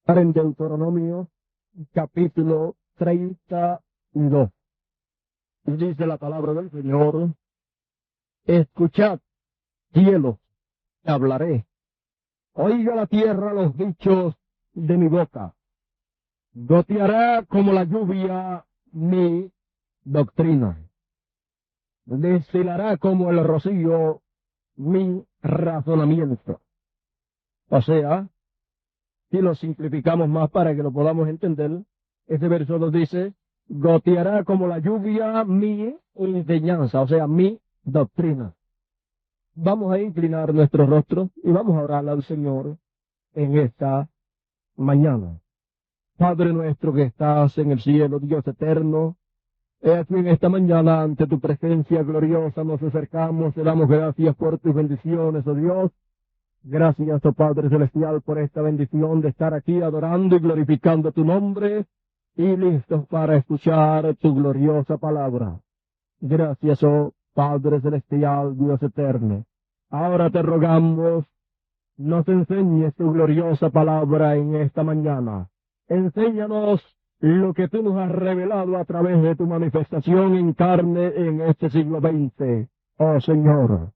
En Deuteronomio capítulo 32. Y dice la palabra del Señor: escuchad, cielos, que hablaré. Oiga la tierra los dichos de mi boca. Goteará como la lluvia mi doctrina. Destilará como el rocío mi razonamiento. O sea, si lo simplificamos más para que lo podamos entender, ese verso nos dice: goteará como la lluvia mi enseñanza, o sea, mi doctrina. Vamos a inclinar nuestro rostro y vamos a orar al Señor en esta mañana. Padre nuestro que estás en el cielo, Dios eterno, aquí en esta mañana ante tu presencia gloriosa nos acercamos, te damos gracias por tus bendiciones, oh Dios. Gracias, oh Padre Celestial, por esta bendición de estar aquí adorando y glorificando tu nombre y listos para escuchar tu gloriosa palabra. Gracias, oh Padre Celestial, Dios eterno. Ahora te rogamos, nos enseñes tu gloriosa palabra en esta mañana. Enséñanos lo que tú nos has revelado a través de tu manifestación en carne en este siglo XX. Oh Señor,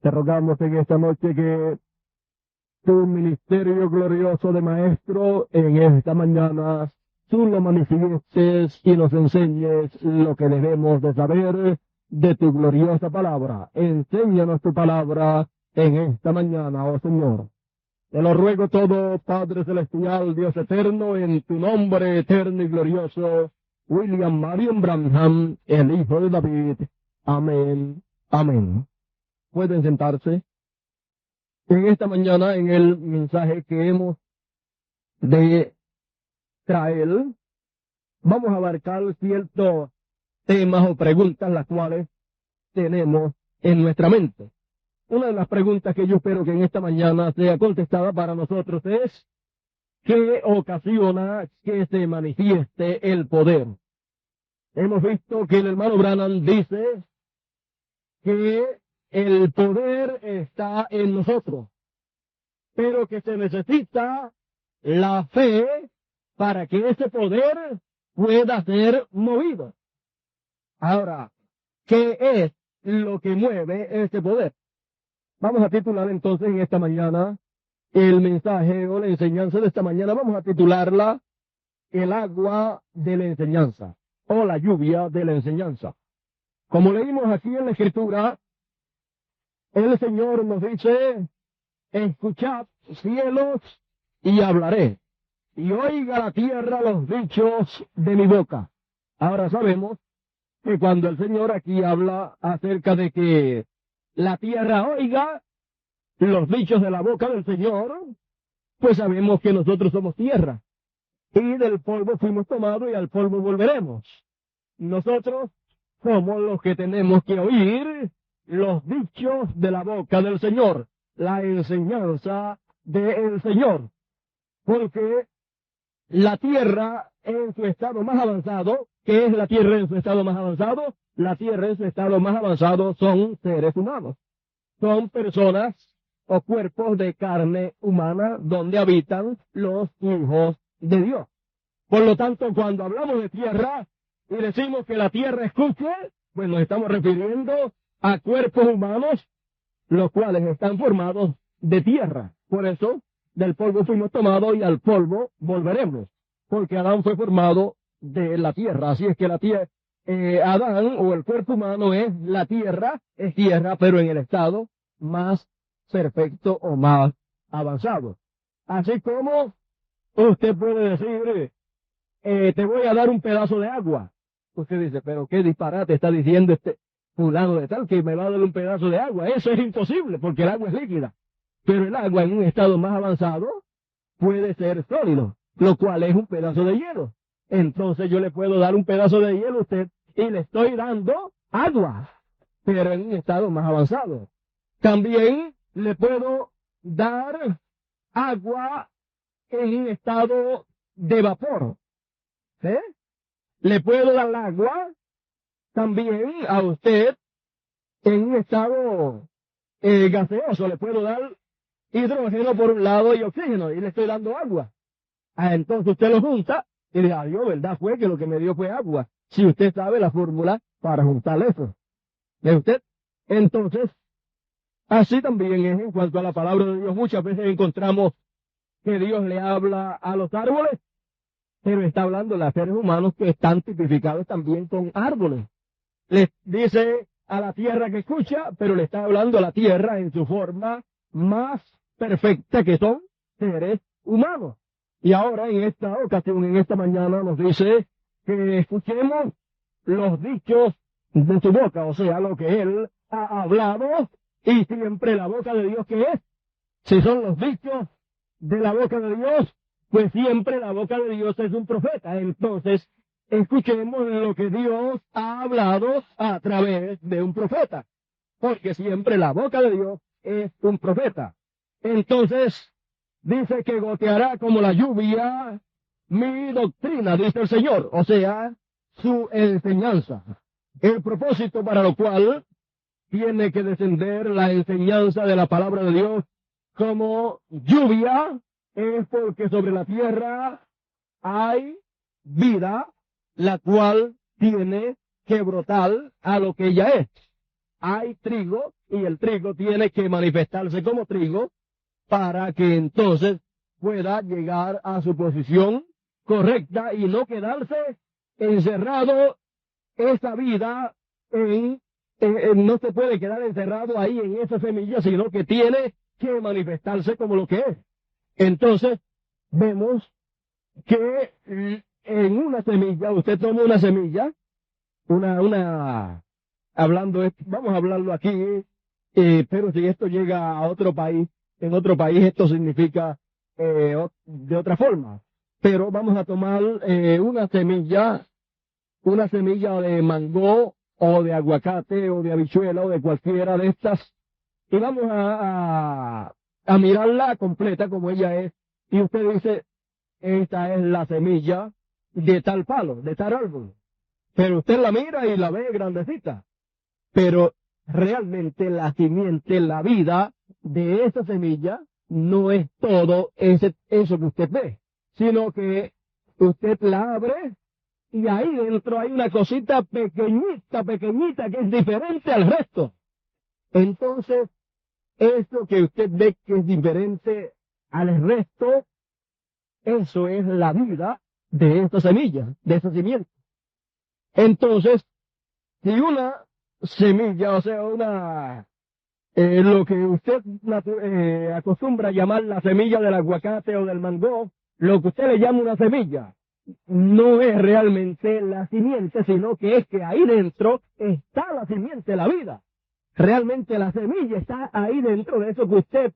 te rogamos en esta noche que tu ministerio glorioso de maestro en esta mañana tú lo manifiestes y nos enseñes lo que debemos de saber de tu gloriosa palabra. Enséñanos tu palabra en esta mañana, oh Señor. Te lo ruego todo, Padre Celestial, Dios eterno, en tu nombre eterno y glorioso, William Marion Branham, el Hijo de David. Amén. Amén. Pueden sentarse. En esta mañana, en el mensaje que hemos de traer, vamos a abarcar ciertos temas o preguntas las cuales tenemos en nuestra mente. Una de las preguntas que yo espero que en esta mañana sea contestada para nosotros es: ¿qué ocasiona que se manifieste el poder? Hemos visto que el hermano Branham dice que el poder está en nosotros, pero que se necesita la fe para que ese poder pueda ser movido. Ahora, ¿qué es lo que mueve ese poder? Vamos a titular entonces en esta mañana el mensaje o la enseñanza de esta mañana. Vamos a titularla el agua de la enseñanza o la lluvia de la enseñanza. Como leímos aquí en la Escritura, el Señor nos dice: escuchad, cielos, y hablaré, y oiga la tierra los dichos de mi boca. Ahora sabemos que cuando el Señor aquí habla acerca de que la tierra oiga los dichos de la boca del Señor, pues sabemos que nosotros somos tierra, y del polvo fuimos tomados y al polvo volveremos. Nosotros somos los que tenemos que oír los dichos de la boca del Señor, la enseñanza del Señor, porque la tierra en su estado más avanzado, ¿qué es la tierra en su estado más avanzado? La tierra en su estado más avanzado son seres humanos, son personas o cuerpos de carne humana donde habitan los hijos de Dios. Por lo tanto, cuando hablamos de tierra y decimos que la tierra escuche, pues nos estamos refiriendo a cuerpos humanos, los cuales están formados de tierra. Por eso, del polvo fuimos tomados y al polvo volveremos, porque Adán fue formado de la tierra. Así es que la tierra, Adán o el cuerpo humano es tierra, pero en el estado más perfecto o más avanzado. Así como usted puede decir: te voy a dar un pedazo de agua. Usted dice: pero qué disparate está diciendo este fulano de tal que me va a dar un pedazo de agua. Eso es imposible porque el agua es líquida. Pero el agua en un estado más avanzado puede ser sólido, lo cual es un pedazo de hielo. Entonces yo le puedo dar un pedazo de hielo a usted y le estoy dando agua, pero en un estado más avanzado. También le puedo dar agua en un estado de vapor. ¿Sí? Le puedo dar agua también a usted en un estado gaseoso. Le puedo dar hidrógeno por un lado y oxígeno, y le estoy dando agua. Entonces usted lo junta y dice, adiós, ¿verdad? Fue que lo que me dio fue agua. Si usted sabe la fórmula para juntar eso. ¿Ve usted? Entonces, así también es en cuanto a la palabra de Dios. Muchas veces encontramos que Dios le habla a los árboles, pero está hablando a los seres humanos que están tipificados también con árboles. Les dice a la tierra que escucha, pero le está hablando a la tierra en su forma más perfecta, que son seres humanos. Y ahora en esta ocasión, en esta mañana, nos dice que escuchemos los dichos de su boca, o sea, lo que él ha hablado, y siempre la boca de Dios que es. Si son los dichos de la boca de Dios, pues siempre la boca de Dios es un profeta. Entonces, escuchemos lo que Dios ha hablado a través de un profeta, porque siempre la boca de Dios es un profeta. Entonces, dice que goteará como la lluvia mi doctrina, dice el Señor, o sea, su enseñanza. El propósito para lo cual tiene que descender la enseñanza de la palabra de Dios como lluvia es porque sobre la tierra hay vida, la cual tiene que brotar a lo que ella es. Hay trigo y el trigo tiene que manifestarse como trigo para que entonces pueda llegar a su posición correcta y no quedarse encerrado esa vida no se puede quedar encerrado ahí en esa semilla, sino que tiene que manifestarse como lo que es. Entonces, vemos que en una semilla, usted toma una semilla, vamos a hablarlo aquí, pero si esto llega a otro país, en otro país esto significa de otra forma. Pero vamos a tomar una semilla de mango o de aguacate o de habichuela o de cualquiera de estas y vamos a mirarla completa como ella es. Y usted dice, esta es la semilla de tal palo, de tal árbol. Pero usted la mira y la ve grandecita. Pero realmente la simiente, la vida de esa semilla no es todo eso que usted ve, sino que usted la abre y ahí dentro hay una cosita pequeñita que es diferente al resto. Entonces, eso que usted ve que es diferente al resto, eso es la vida de esta semilla, de esa simiente. Entonces, si una semilla, o sea, lo que usted acostumbra a llamar la semilla del aguacate o del mango, lo que usted le llama una semilla, no es realmente la simiente, sino que es que ahí dentro está la simiente, la vida. Realmente la semilla está ahí dentro de eso que usted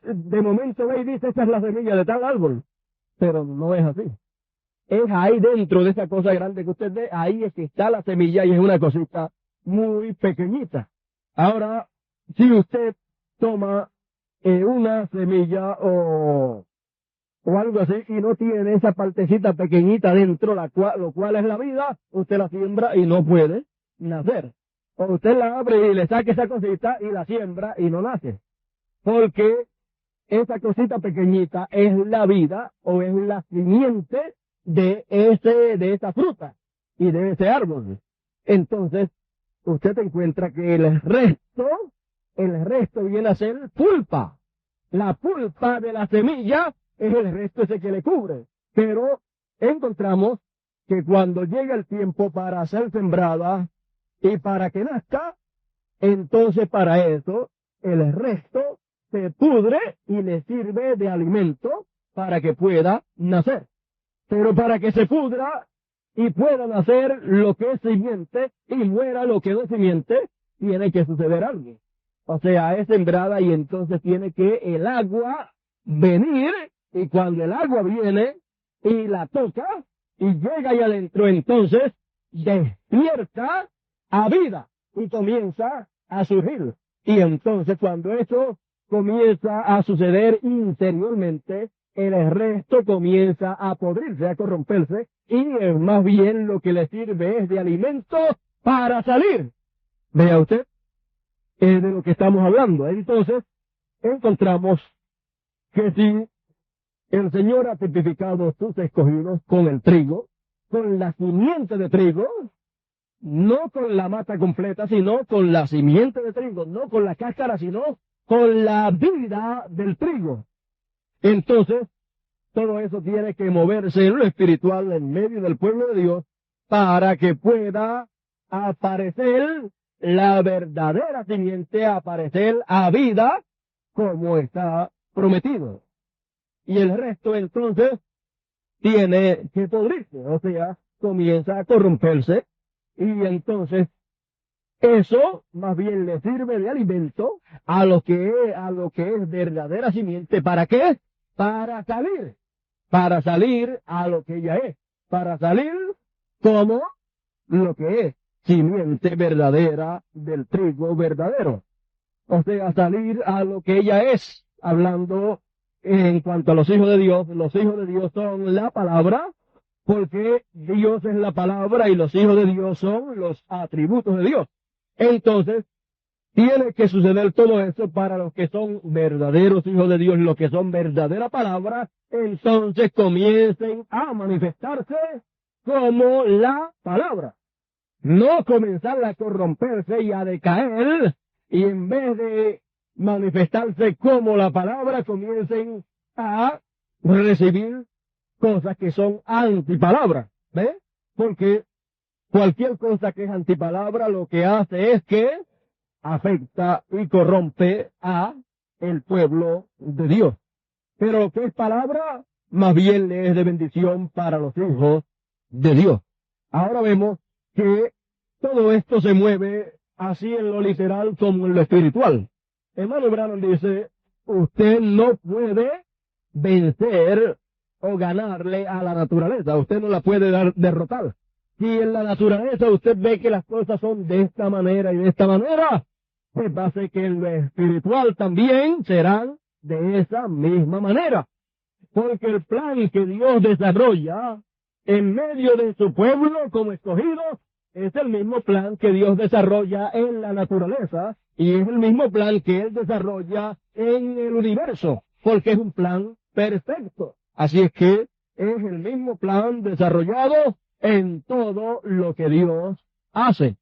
de momento ve y dice, esta es la semilla de tal árbol. Pero no es así. Es ahí dentro de esa cosa grande que usted ve, ahí es que está la semilla y es una cosita muy pequeñita. Ahora, si usted toma una semilla o algo así y no tiene esa partecita pequeñita dentro, lo cual es la vida, usted la siembra y no puede nacer. O usted la abre y le saca esa cosita y la siembra y no nace. Porque esa cosita pequeñita es la vida o es la simiente de esa fruta y de ese árbol. Entonces, usted encuentra que el resto viene a ser pulpa. La pulpa de la semilla es el resto ese que le cubre. Pero encontramos que cuando llega el tiempo para ser sembrada y para que nazca, entonces para eso el resto se pudre y le sirve de alimento para que pueda nacer. Pero para que se pudra y pueda nacer lo que es simiente y muera lo que no es simiente, tiene que suceder algo. O sea, es sembrada y entonces tiene que el agua venir, y cuando el agua viene y la toca y llega ahí adentro, entonces despierta a vida y comienza a surgir. Y entonces cuando eso comienza a suceder interiormente, el resto comienza a podrirse, a corromperse, y más bien lo que le sirve es de alimento para salir. Vea usted, es de lo que estamos hablando. Entonces, encontramos que si El Señor ha tipificado sus escogidos con el trigo, con la simiente de trigo, no con la mata completa, sino con la simiente de trigo, no con la cáscara, sino con la vida del trigo. Entonces, todo eso tiene que moverse en lo espiritual en medio del pueblo de Dios para que pueda aparecer la verdadera simiente, aparecer a vida como está prometido. Y el resto entonces tiene que podrirse, o sea, comienza a corromperse y entonces eso más bien le sirve de alimento a lo que es verdadera simiente. ¿Para qué? Para salir a lo que ella es, para salir como lo que es simiente verdadera del trigo verdadero. O sea, salir a lo que ella es, hablando en cuanto a los hijos de Dios son la palabra, porque Dios es la palabra y los hijos de Dios son los atributos de Dios. Entonces, tiene que suceder todo eso para los que son verdaderos hijos de Dios, los que son verdadera palabra, entonces comiencen a manifestarse como la palabra. No comenzar a corromperse y a decaer, y en vez de manifestarse como la palabra, comiencen a recibir cosas que son antipalabra. ¿Ves? Porque cualquier cosa que es antipalabra lo que hace es que afecta y corrompe a el pueblo de Dios. Pero lo que es palabra, más bien le es de bendición para los hijos de Dios. Ahora vemos que todo esto se mueve así en lo literal como en lo espiritual. Hermano Branham dice, usted no puede vencer o ganarle a la naturaleza, usted no la puede derrotar. Si en la naturaleza usted ve que las cosas son de esta manera y de esta manera, pues va a ser que en lo espiritual también serán de esa misma manera. Porque el plan que Dios desarrolla en medio de su pueblo como escogido es el mismo plan que Dios desarrolla en la naturaleza y es el mismo plan que Él desarrolla en el universo, porque es un plan perfecto. Así es que es el mismo plan desarrollado en todo lo que Dios hace.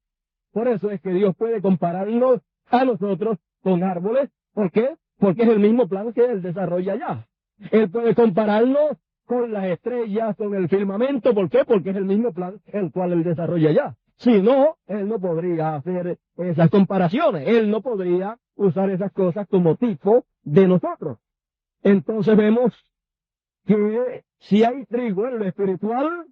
Por eso es que Dios puede compararnos a nosotros con árboles. ¿Por qué? Porque es el mismo plan que Él desarrolla allá. Él puede compararnos con las estrellas, con el firmamento. ¿Por qué? Porque es el mismo plan el cual Él desarrolla allá. Si no, Él no podría hacer esas comparaciones. Él no podría usar esas cosas como tipo de nosotros. Entonces vemos que si hay trigo en lo espiritual,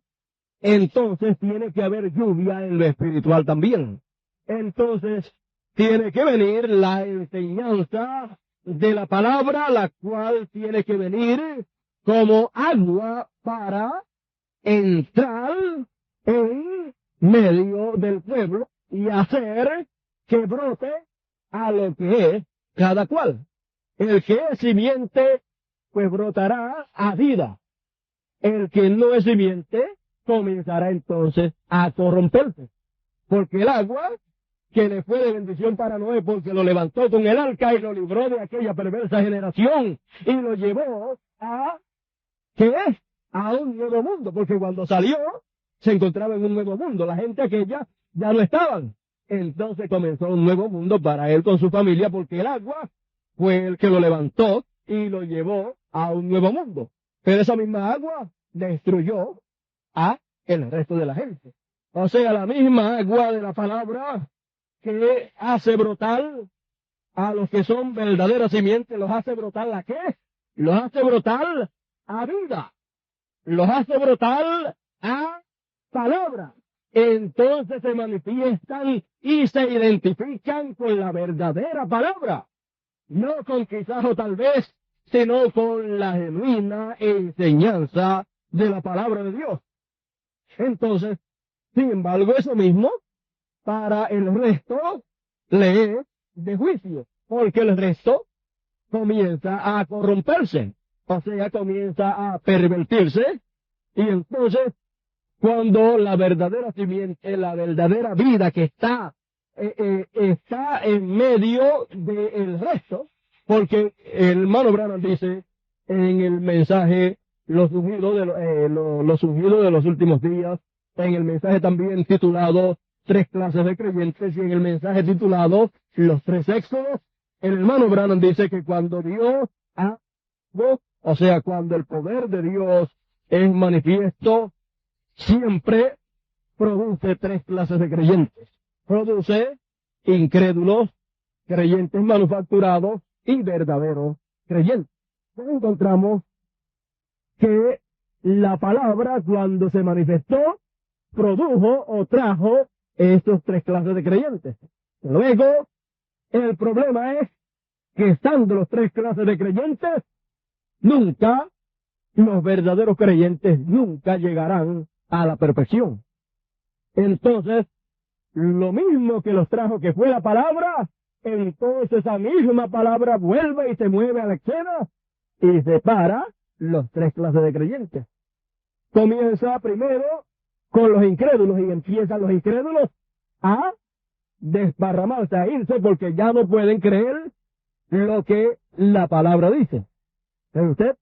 entonces tiene que haber lluvia en lo espiritual también. Entonces tiene que venir la enseñanza de la palabra, la cual tiene que venir como agua para entrar en medio del pueblo y hacer que brote a lo que es cada cual. El que es simiente, pues brotará a vida. El que no es simiente, comenzará entonces a corromperse. Porque el agua, que le fue de bendición para Noé, porque lo levantó con el arca y lo libró de aquella perversa generación, y lo llevó a, ¿qué es? A un nuevo mundo, porque cuando salió, se encontraba en un nuevo mundo. La gente aquella ya no estaban. Entonces comenzó un nuevo mundo para él con su familia, porque el agua fue el que lo levantó y lo llevó a un nuevo mundo. Pero esa misma agua destruyó a el resto de la gente. O sea, la misma agua de la palabra que hace brotar a los que son verdaderas simientes, los hace brotar ¿a qué? Los hace brotar a vida. Los hace brotar a palabra. Entonces se manifiestan y se identifican con la verdadera palabra. No con quizás o tal vez, sino con la genuina enseñanza de la palabra de Dios. Entonces, sin embargo, eso mismo para el resto le es de juicio, porque el resto comienza a corromperse, o sea, comienza a pervertirse, y entonces cuando la verdadera simiente, la verdadera vida que está en medio del resto, porque el hermano Branham dice, en el mensaje los ungidos los ungidos de los últimos días, en el mensaje también titulado Tres clases de creyentes y en el mensaje titulado Los tres éxodos, el hermano Branham dice que cuando Dios o sea, cuando el poder de Dios es manifiesto, siempre produce tres clases de creyentes. Produce incrédulos, creyentes manufacturados y verdaderos creyentes. Encontramos que la palabra cuando se manifestó, produjo o trajo estos tres clases de creyentes. Luego, el problema es que estando los tres clases de creyentes, nunca, los verdaderos creyentes nunca llegarán a la perfección. Entonces, lo mismo que los trajo que fue la palabra, entonces esa misma palabra vuelve y se mueve a la escena y separa los tres clases de creyentes. Comienza primero con los incrédulos y empiezan los incrédulos a desparramarse, a irse porque ya no pueden creer lo que la palabra dice. ¿Ve usted?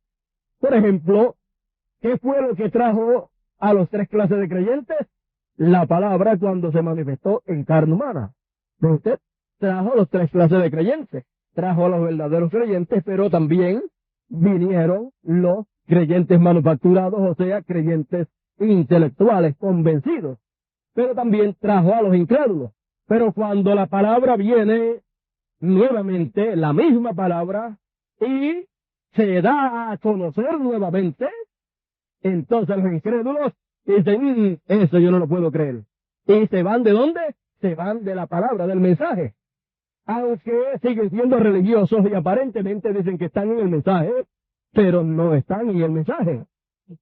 Por ejemplo, ¿qué fue lo que trajo a los tres clases de creyentes? La palabra cuando se manifestó en carne humana. ¿Ve usted? Trajo a los tres clases de creyentes. Trajo a los verdaderos creyentes, pero también vinieron los creyentes manufacturados, o sea, creyentes intelectuales, convencidos. Pero también trajo a los incrédulos. Pero cuando la palabra viene nuevamente, la misma palabra, y se da a conocer nuevamente, entonces los incrédulos dicen, eso yo no lo puedo creer. ¿Y se van de dónde? Se van de la palabra, del mensaje. Aunque siguen siendo religiosos y aparentemente dicen que están en el mensaje, pero no están en el mensaje.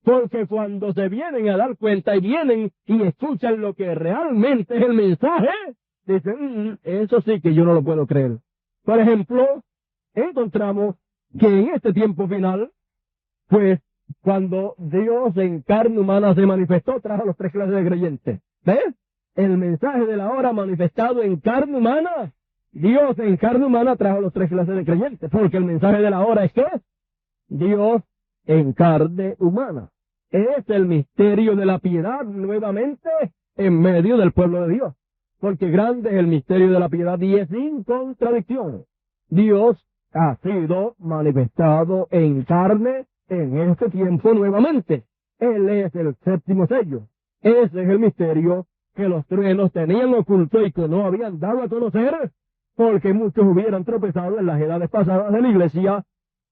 Porque cuando se vienen a dar cuenta y vienen y escuchan lo que realmente es el mensaje, dicen, eso sí que yo no lo puedo creer. Por ejemplo, encontramos que en este tiempo final, pues, cuando Dios en carne humana se manifestó, trajo los tres clases de creyentes. ¿Ves? El mensaje de la hora manifestado en carne humana, Dios en carne humana trajo los tres clases de creyentes, porque el mensaje de la hora es que Dios en carne humana. Es el misterio de la piedad nuevamente en medio del pueblo de Dios. Porque grande es el misterio de la piedad y es sin contradicción. Dios ha sido manifestado en carne en este tiempo nuevamente. Él es el séptimo sello. Ese es el misterio que los truenos tenían oculto y que no habían dado a conocer, porque muchos hubieran tropezado en las edades pasadas de la iglesia,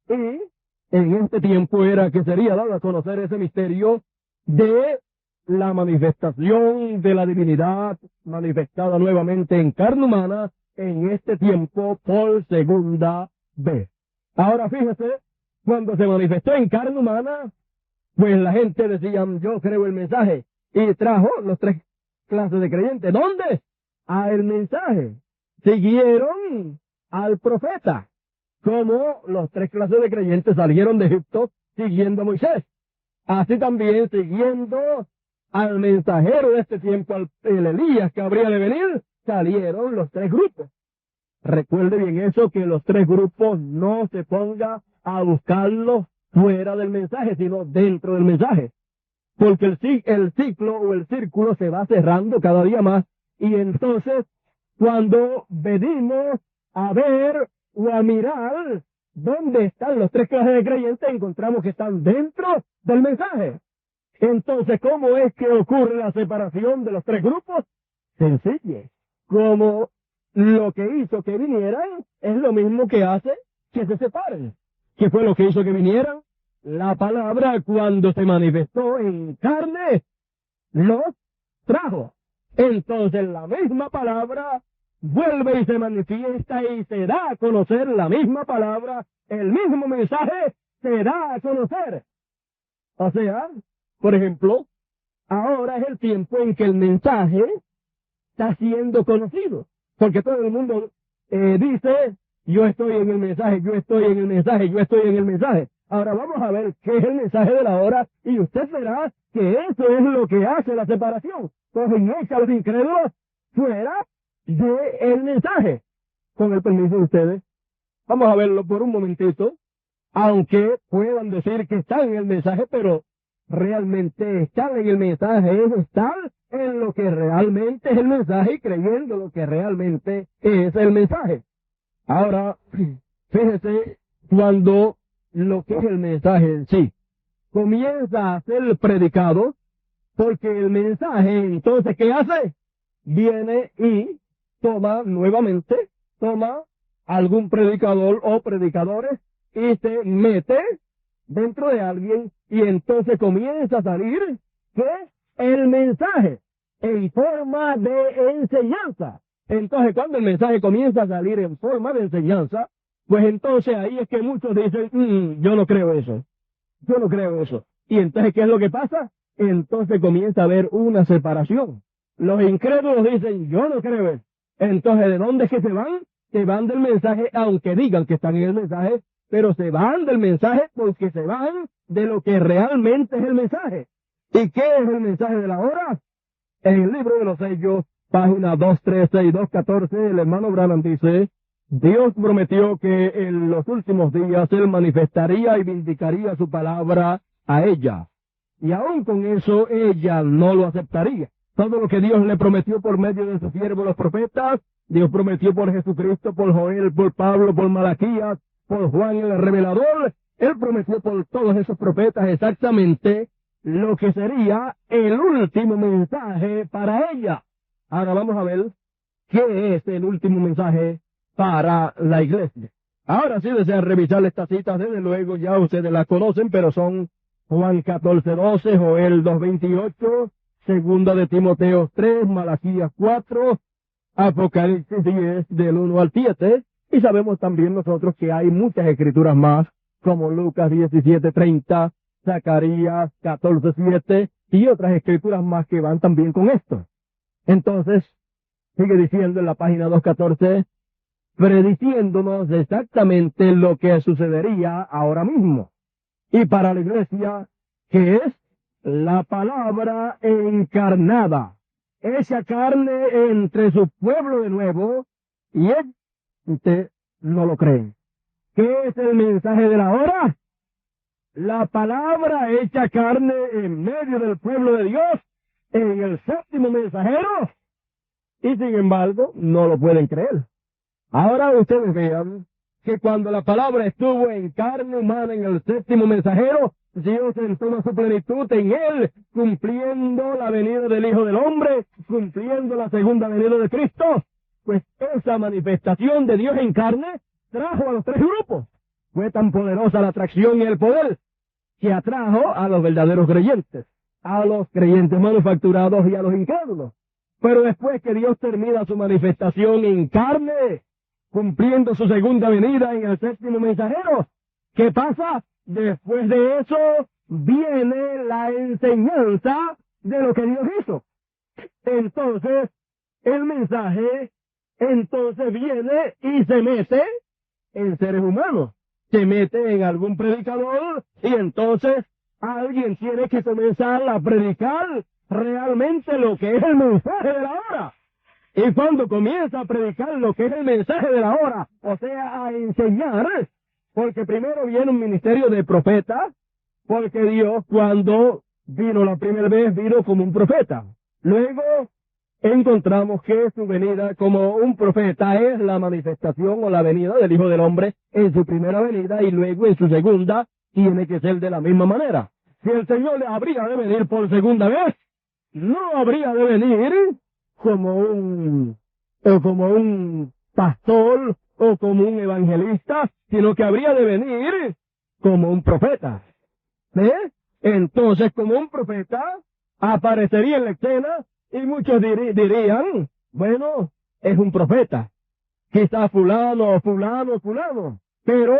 y en este tiempo era que sería dado a conocer ese misterio de la manifestación de la divinidad manifestada nuevamente en carne humana en este tiempo por segunda vez. Ahora fíjese, cuando se manifestó en carne humana, pues la gente decía, yo creo el mensaje, y trajo los tres clases de creyentes. ¿Dónde? A el mensaje. Siguieron al profeta, como los tres clases de creyentes salieron de Egipto siguiendo a Moisés. Así también siguiendo al mensajero de este tiempo, el Elías que habría de venir, salieron los tres grupos. Recuerde bien eso, que los tres grupos no se ponga a buscarlos fuera del mensaje, sino dentro del mensaje. Porque el ciclo o el círculo se va cerrando cada día más, y entonces cuando venimos a ver o a mirar dónde están los tres clases de creyentes, encontramos que están dentro del mensaje. Entonces, ¿cómo es que ocurre la separación de los tres grupos? Sencillo. Como lo que hizo que vinieran es lo mismo que hace que se separen. ¿Qué fue lo que hizo que vinieran? La palabra cuando se manifestó en carne los trajo. Entonces la misma palabra vuelve y se manifiesta y se da a conocer la misma palabra, el mismo mensaje se da a conocer. O sea, por ejemplo, ahora es el tiempo en que el mensaje está siendo conocido, porque todo el mundo dice, yo estoy en el mensaje, yo estoy en el mensaje, yo estoy en el mensaje. Ahora vamos a ver qué es el mensaje de la hora y usted verá que eso es lo que hace la separación. Entonces echa a los incrédulos fuera del mensaje. Con el permiso de ustedes, vamos a verlo por un momentito. aunque puedan decir que están en el mensaje, pero realmente están en el mensaje, es estar en lo que realmente es el mensaje y creyendo lo que realmente es el mensaje. Ahora, fíjese, cuando lo que es el mensaje en sí comienza a ser predicado, porque el mensaje, entonces, ¿qué hace? Viene y toma algún predicador o predicadores y se mete dentro de alguien y entonces comienza a salir, ¿qué? El mensaje en forma de enseñanza. Entonces, cuando el mensaje comienza a salir en forma de enseñanza, pues entonces ahí es que muchos dicen, yo no creo eso. Yo no creo eso. Y entonces, ¿qué es lo que pasa? Entonces comienza a haber una separación. Los incrédulos dicen, yo no creo eso. Entonces, ¿de dónde es que se van? Se van del mensaje, aunque digan que están en el mensaje, pero se van del mensaje porque se van de lo que realmente es el mensaje. ¿Y qué es el mensaje de la hora? En el libro de los sellos, página 213 y 214, el hermano Branham dice, Dios prometió que en los últimos días Él manifestaría y vindicaría su palabra a ella. Y aún con eso, ella no lo aceptaría. Todo lo que Dios le prometió por medio de sus siervos los profetas, Dios prometió por Jesucristo, por Joel, por Pablo, por Malaquías, por Juan el revelador. Él prometió por todos esos profetas exactamente lo que sería el último mensaje para ella. Ahora vamos a ver qué es el último mensaje para la iglesia. Ahora sí desean revisar estas citas, desde luego ya ustedes las conocen, pero son Juan 14:12, Joel 2:28, Segunda de Timoteo 3, Malaquías 4, Apocalipsis 10 del 1 al 7, y sabemos también nosotros que hay muchas escrituras más, como Lucas 17:30, Zacarías 14:7 y otras escrituras más que van también con esto. Entonces, sigue diciendo en la página 214, prediciéndonos exactamente lo que sucedería ahora mismo. Y para la iglesia, que es la palabra encarnada, esa carne entre su pueblo de nuevo, y usted no lo cree. ¿Qué es el mensaje de la hora? La palabra hecha carne en medio del pueblo de Dios, en el séptimo mensajero, y sin embargo no lo pueden creer. Ahora ustedes vean que cuando la palabra estuvo en carne humana en el séptimo mensajero, Dios en toda su plenitud en él, cumpliendo la venida del Hijo del Hombre, cumpliendo la segunda venida de Cristo, pues esa manifestación de Dios en carne trajo a los tres grupos. Fue tan poderosa la atracción y el poder que atrajo a los verdaderos creyentes, a los creyentes manufacturados y a los incrédulos. Pero después que Dios termina su manifestación en carne, cumpliendo su segunda venida en el séptimo mensajero, ¿qué pasa? Después de eso viene la enseñanza de lo que Dios hizo. Entonces, el mensaje, entonces viene y se mete en seres humanos, se mete en algún predicador y entonces alguien tiene que comenzar a predicar realmente lo que es el mensaje de la hora. Y cuando comienza a predicar lo que es el mensaje de la hora, o sea, a enseñar, porque primero viene un ministerio de profeta, porque Dios cuando vino la primera vez vino como un profeta. Luego encontramos que su venida como un profeta es la manifestación o la venida del Hijo del Hombre en su primera venida y luego en su segunda tiene que ser de la misma manera. Si el Señor habría de venir por segunda vez, no habría de venir como un pastor o como un evangelista, sino que habría de venir como un profeta. Entonces, como un profeta, aparecería en la escena y muchos dirían, bueno, es un profeta. Quizás fulano, pero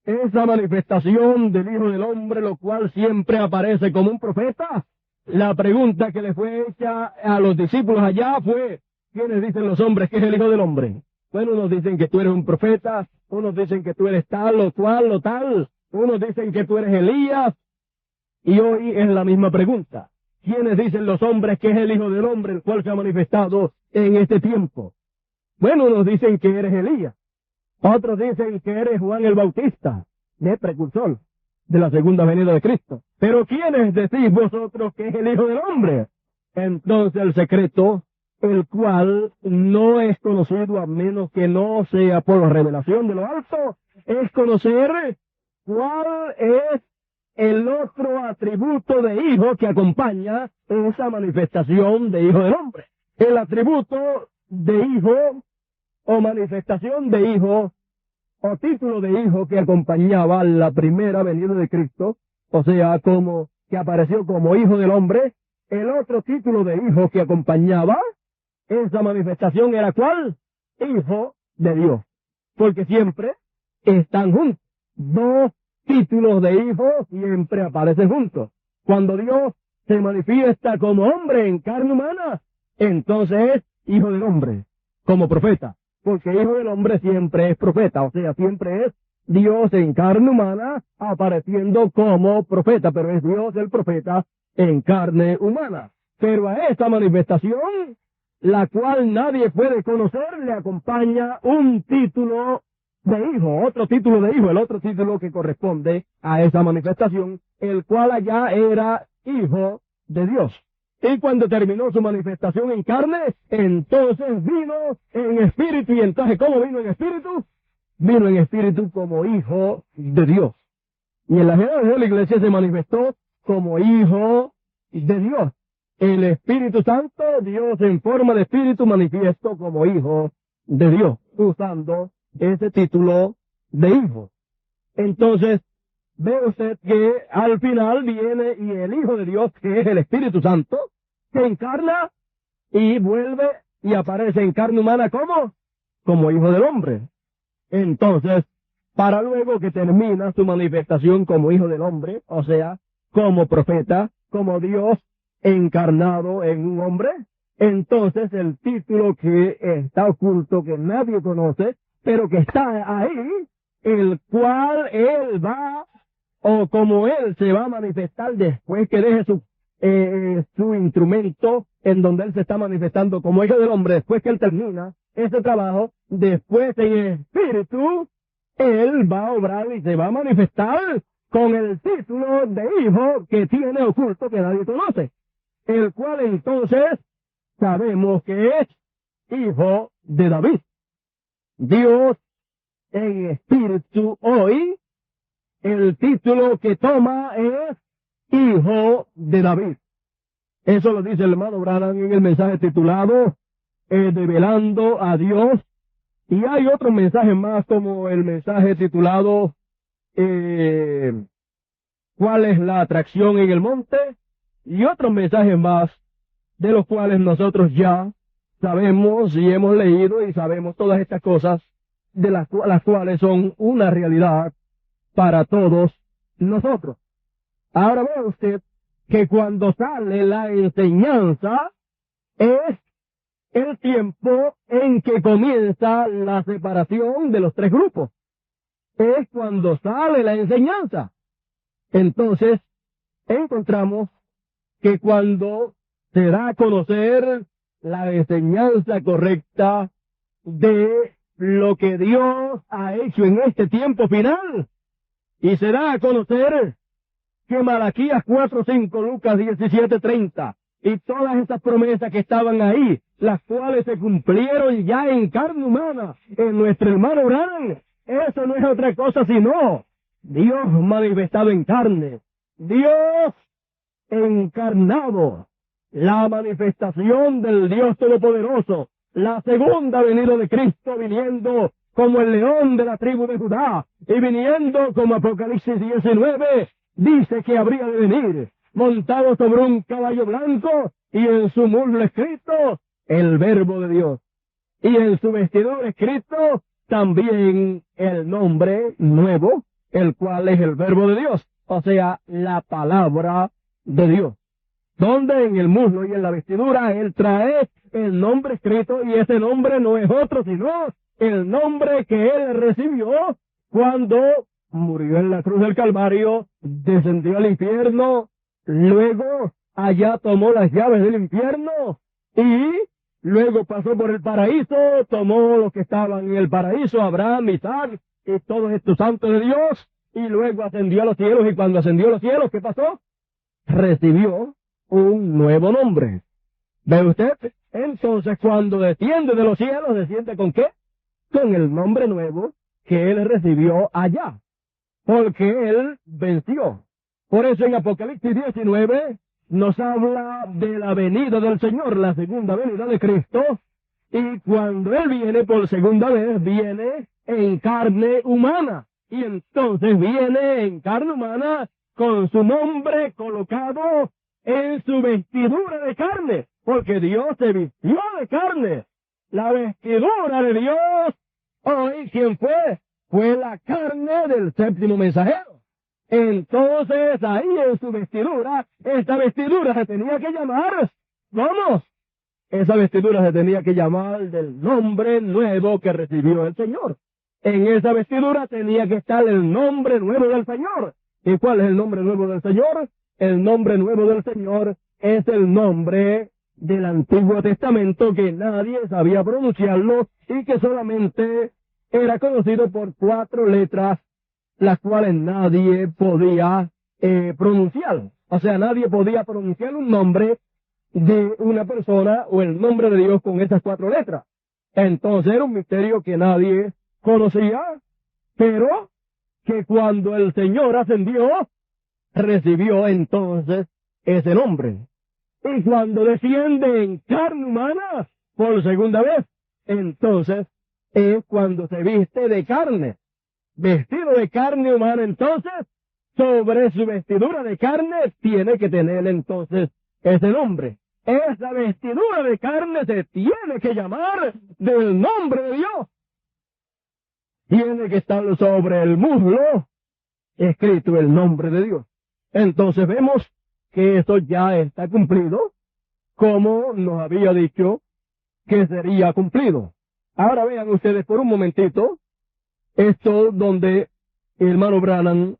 esa manifestación del Hijo del Hombre, lo cual siempre aparece como un profeta, la pregunta que le fue hecha a los discípulos allá fue, ¿quiénes dicen los hombres que es el Hijo del Hombre? Bueno, unos dicen que tú eres un profeta, unos dicen que tú eres tal o cual o tal, unos dicen que tú eres Elías, y hoy es la misma pregunta. ¿Quiénes dicen los hombres que es el Hijo del Hombre, el cual se ha manifestado en este tiempo? Bueno, unos dicen que eres Elías, otros dicen que eres Juan el Bautista, de precursor de la segunda venida de Cristo. Pero ¿quiénes decís vosotros que es el Hijo del Hombre? Entonces el secreto, el cual no es conocido a menos que no sea por revelación de lo alto, es conocer cuál es el otro atributo de hijo que acompaña esa manifestación de Hijo del Hombre. El atributo de hijo o manifestación de hijo o título de hijo que acompañaba la primera venida de Cristo, o sea, como que apareció como Hijo del Hombre, el otro título de hijo que acompañaba esa manifestación era ¿cuál? Hijo de Dios. Porque siempre están juntos. Dos títulos de hijo siempre aparecen juntos. Cuando Dios se manifiesta como hombre en carne humana, entonces es Hijo del Hombre, como profeta. Porque Hijo del Hombre siempre es profeta, o sea, siempre es Dios en carne humana apareciendo como profeta, pero es Dios el profeta en carne humana. Pero a esta manifestación, la cual nadie puede conocer, le acompaña un título de hijo, otro título de hijo, el otro título que corresponde a esa manifestación, el cual allá era Hijo de Dios. Y cuando terminó su manifestación en carne, entonces vino en espíritu. Y entonces, ¿cómo vino en espíritu? Vino en espíritu como Hijo de Dios. Y en la generación de la iglesia se manifestó como Hijo de Dios. El Espíritu Santo, Dios en forma de espíritu, manifiesto como Hijo de Dios, usando ese título de hijo. Entonces, ve usted que al final viene y el Hijo de Dios, que es el Espíritu Santo, se encarna y vuelve y aparece en carne humana como Hijo del Hombre. Entonces, para luego que termina su manifestación como Hijo del Hombre, o sea, como profeta, como Dios encarnado en un hombre, entonces el título que está oculto, que nadie conoce, pero que está ahí, el cual Él va, o como Él se va a manifestar después que deje su instrumento en donde Él se está manifestando como Hijo del Hombre, después que Él termina ese trabajo, después en espíritu, Él va a obrar y se va a manifestar con el título de Hijo que tiene oculto que nadie conoce, el cual entonces sabemos que es Hijo de David. Dios en espíritu hoy, el título que toma es Hijo de David. Eso lo dice el hermano Branham en el mensaje titulado Develando a Dios. Y hay otros mensajes más, como el mensaje titulado ¿Cuál es la atracción en el monte? Y otros mensajes más, de los cuales nosotros ya sabemos y hemos leído y sabemos todas estas cosas, de las cuales son una realidad para todos nosotros. Ahora ve usted que cuando sale la enseñanza es el tiempo en que comienza la separación de los tres grupos. Es cuando sale la enseñanza. Entonces, encontramos que cuando se da a conocer la enseñanza correcta de lo que Dios ha hecho en este tiempo final, y se da a conocer que Malaquías 4:5, Lucas 17:30, y todas esas promesas que estaban ahí, las cuales se cumplieron ya en carne humana, en nuestro hermano Branham, eso no es otra cosa sino Dios manifestado en carne, Dios encarnado, la manifestación del Dios Todopoderoso, la segunda venida de Cristo viniendo como el león de la tribu de Judá, y viniendo como Apocalipsis 19, dice que habría de venir, montado sobre un caballo blanco, y en su muslo escrito, el Verbo de Dios. Y en su vestidura escrito, también el nombre nuevo, el cual es el Verbo de Dios, o sea, la palabra de Dios. Donde en el muslo y en la vestidura Él trae el nombre escrito, y ese nombre no es otro sino el nombre que Él recibió cuando murió en la cruz del Calvario, descendió al infierno, luego allá tomó las llaves del infierno y luego pasó por el paraíso, tomó los que estaban en el paraíso, Abraham, Isaac y todos estos santos de Dios, y luego ascendió a los cielos, y cuando ascendió a los cielos, ¿qué pasó? Recibió un nuevo nombre. ¿Ve usted? Entonces, cuando desciende de los cielos, ¿desciende con qué? Con el nombre nuevo que él recibió allá, porque él venció. Por eso en Apocalipsis 19 nos habla de la venida del Señor, la segunda venida de Cristo, y cuando él viene por segunda vez, viene en carne humana, y entonces viene en carne humana con su nombre colocado en su vestidura de carne, porque Dios se vistió de carne. La vestidura de Dios, hoy, ¿quién fue? Fue la carne del séptimo mensajero. Entonces, ahí en su vestidura, esta vestidura se tenía que llamar, ¿cómo? Esa vestidura se tenía que llamar del nombre nuevo que recibió el Señor. En esa vestidura tenía que estar el nombre nuevo del Señor. ¿Y cuál es el nombre nuevo del Señor? El nombre nuevo del Señor es el nombre del Antiguo Testamento que nadie sabía pronunciarlo y que solamente era conocido por 4 letras, las cuales nadie podía pronunciar. O sea, nadie podía pronunciar un nombre de una persona o el nombre de Dios con esas 4 letras. Entonces era un misterio que nadie conocía, pero que cuando el Señor ascendió, recibió entonces ese nombre. Y cuando desciende en carne humana por segunda vez, entonces es cuando se viste de carne. Vestido de carne humana, entonces, sobre su vestidura de carne, tiene que tener entonces ese nombre. Esa vestidura de carne se tiene que llamar del nombre de Dios. Tiene que estar sobre el muslo escrito el nombre de Dios. Entonces vemos que eso ya está cumplido, como nos había dicho que sería cumplido. Ahora vean ustedes por un momentito esto donde el hermano Branham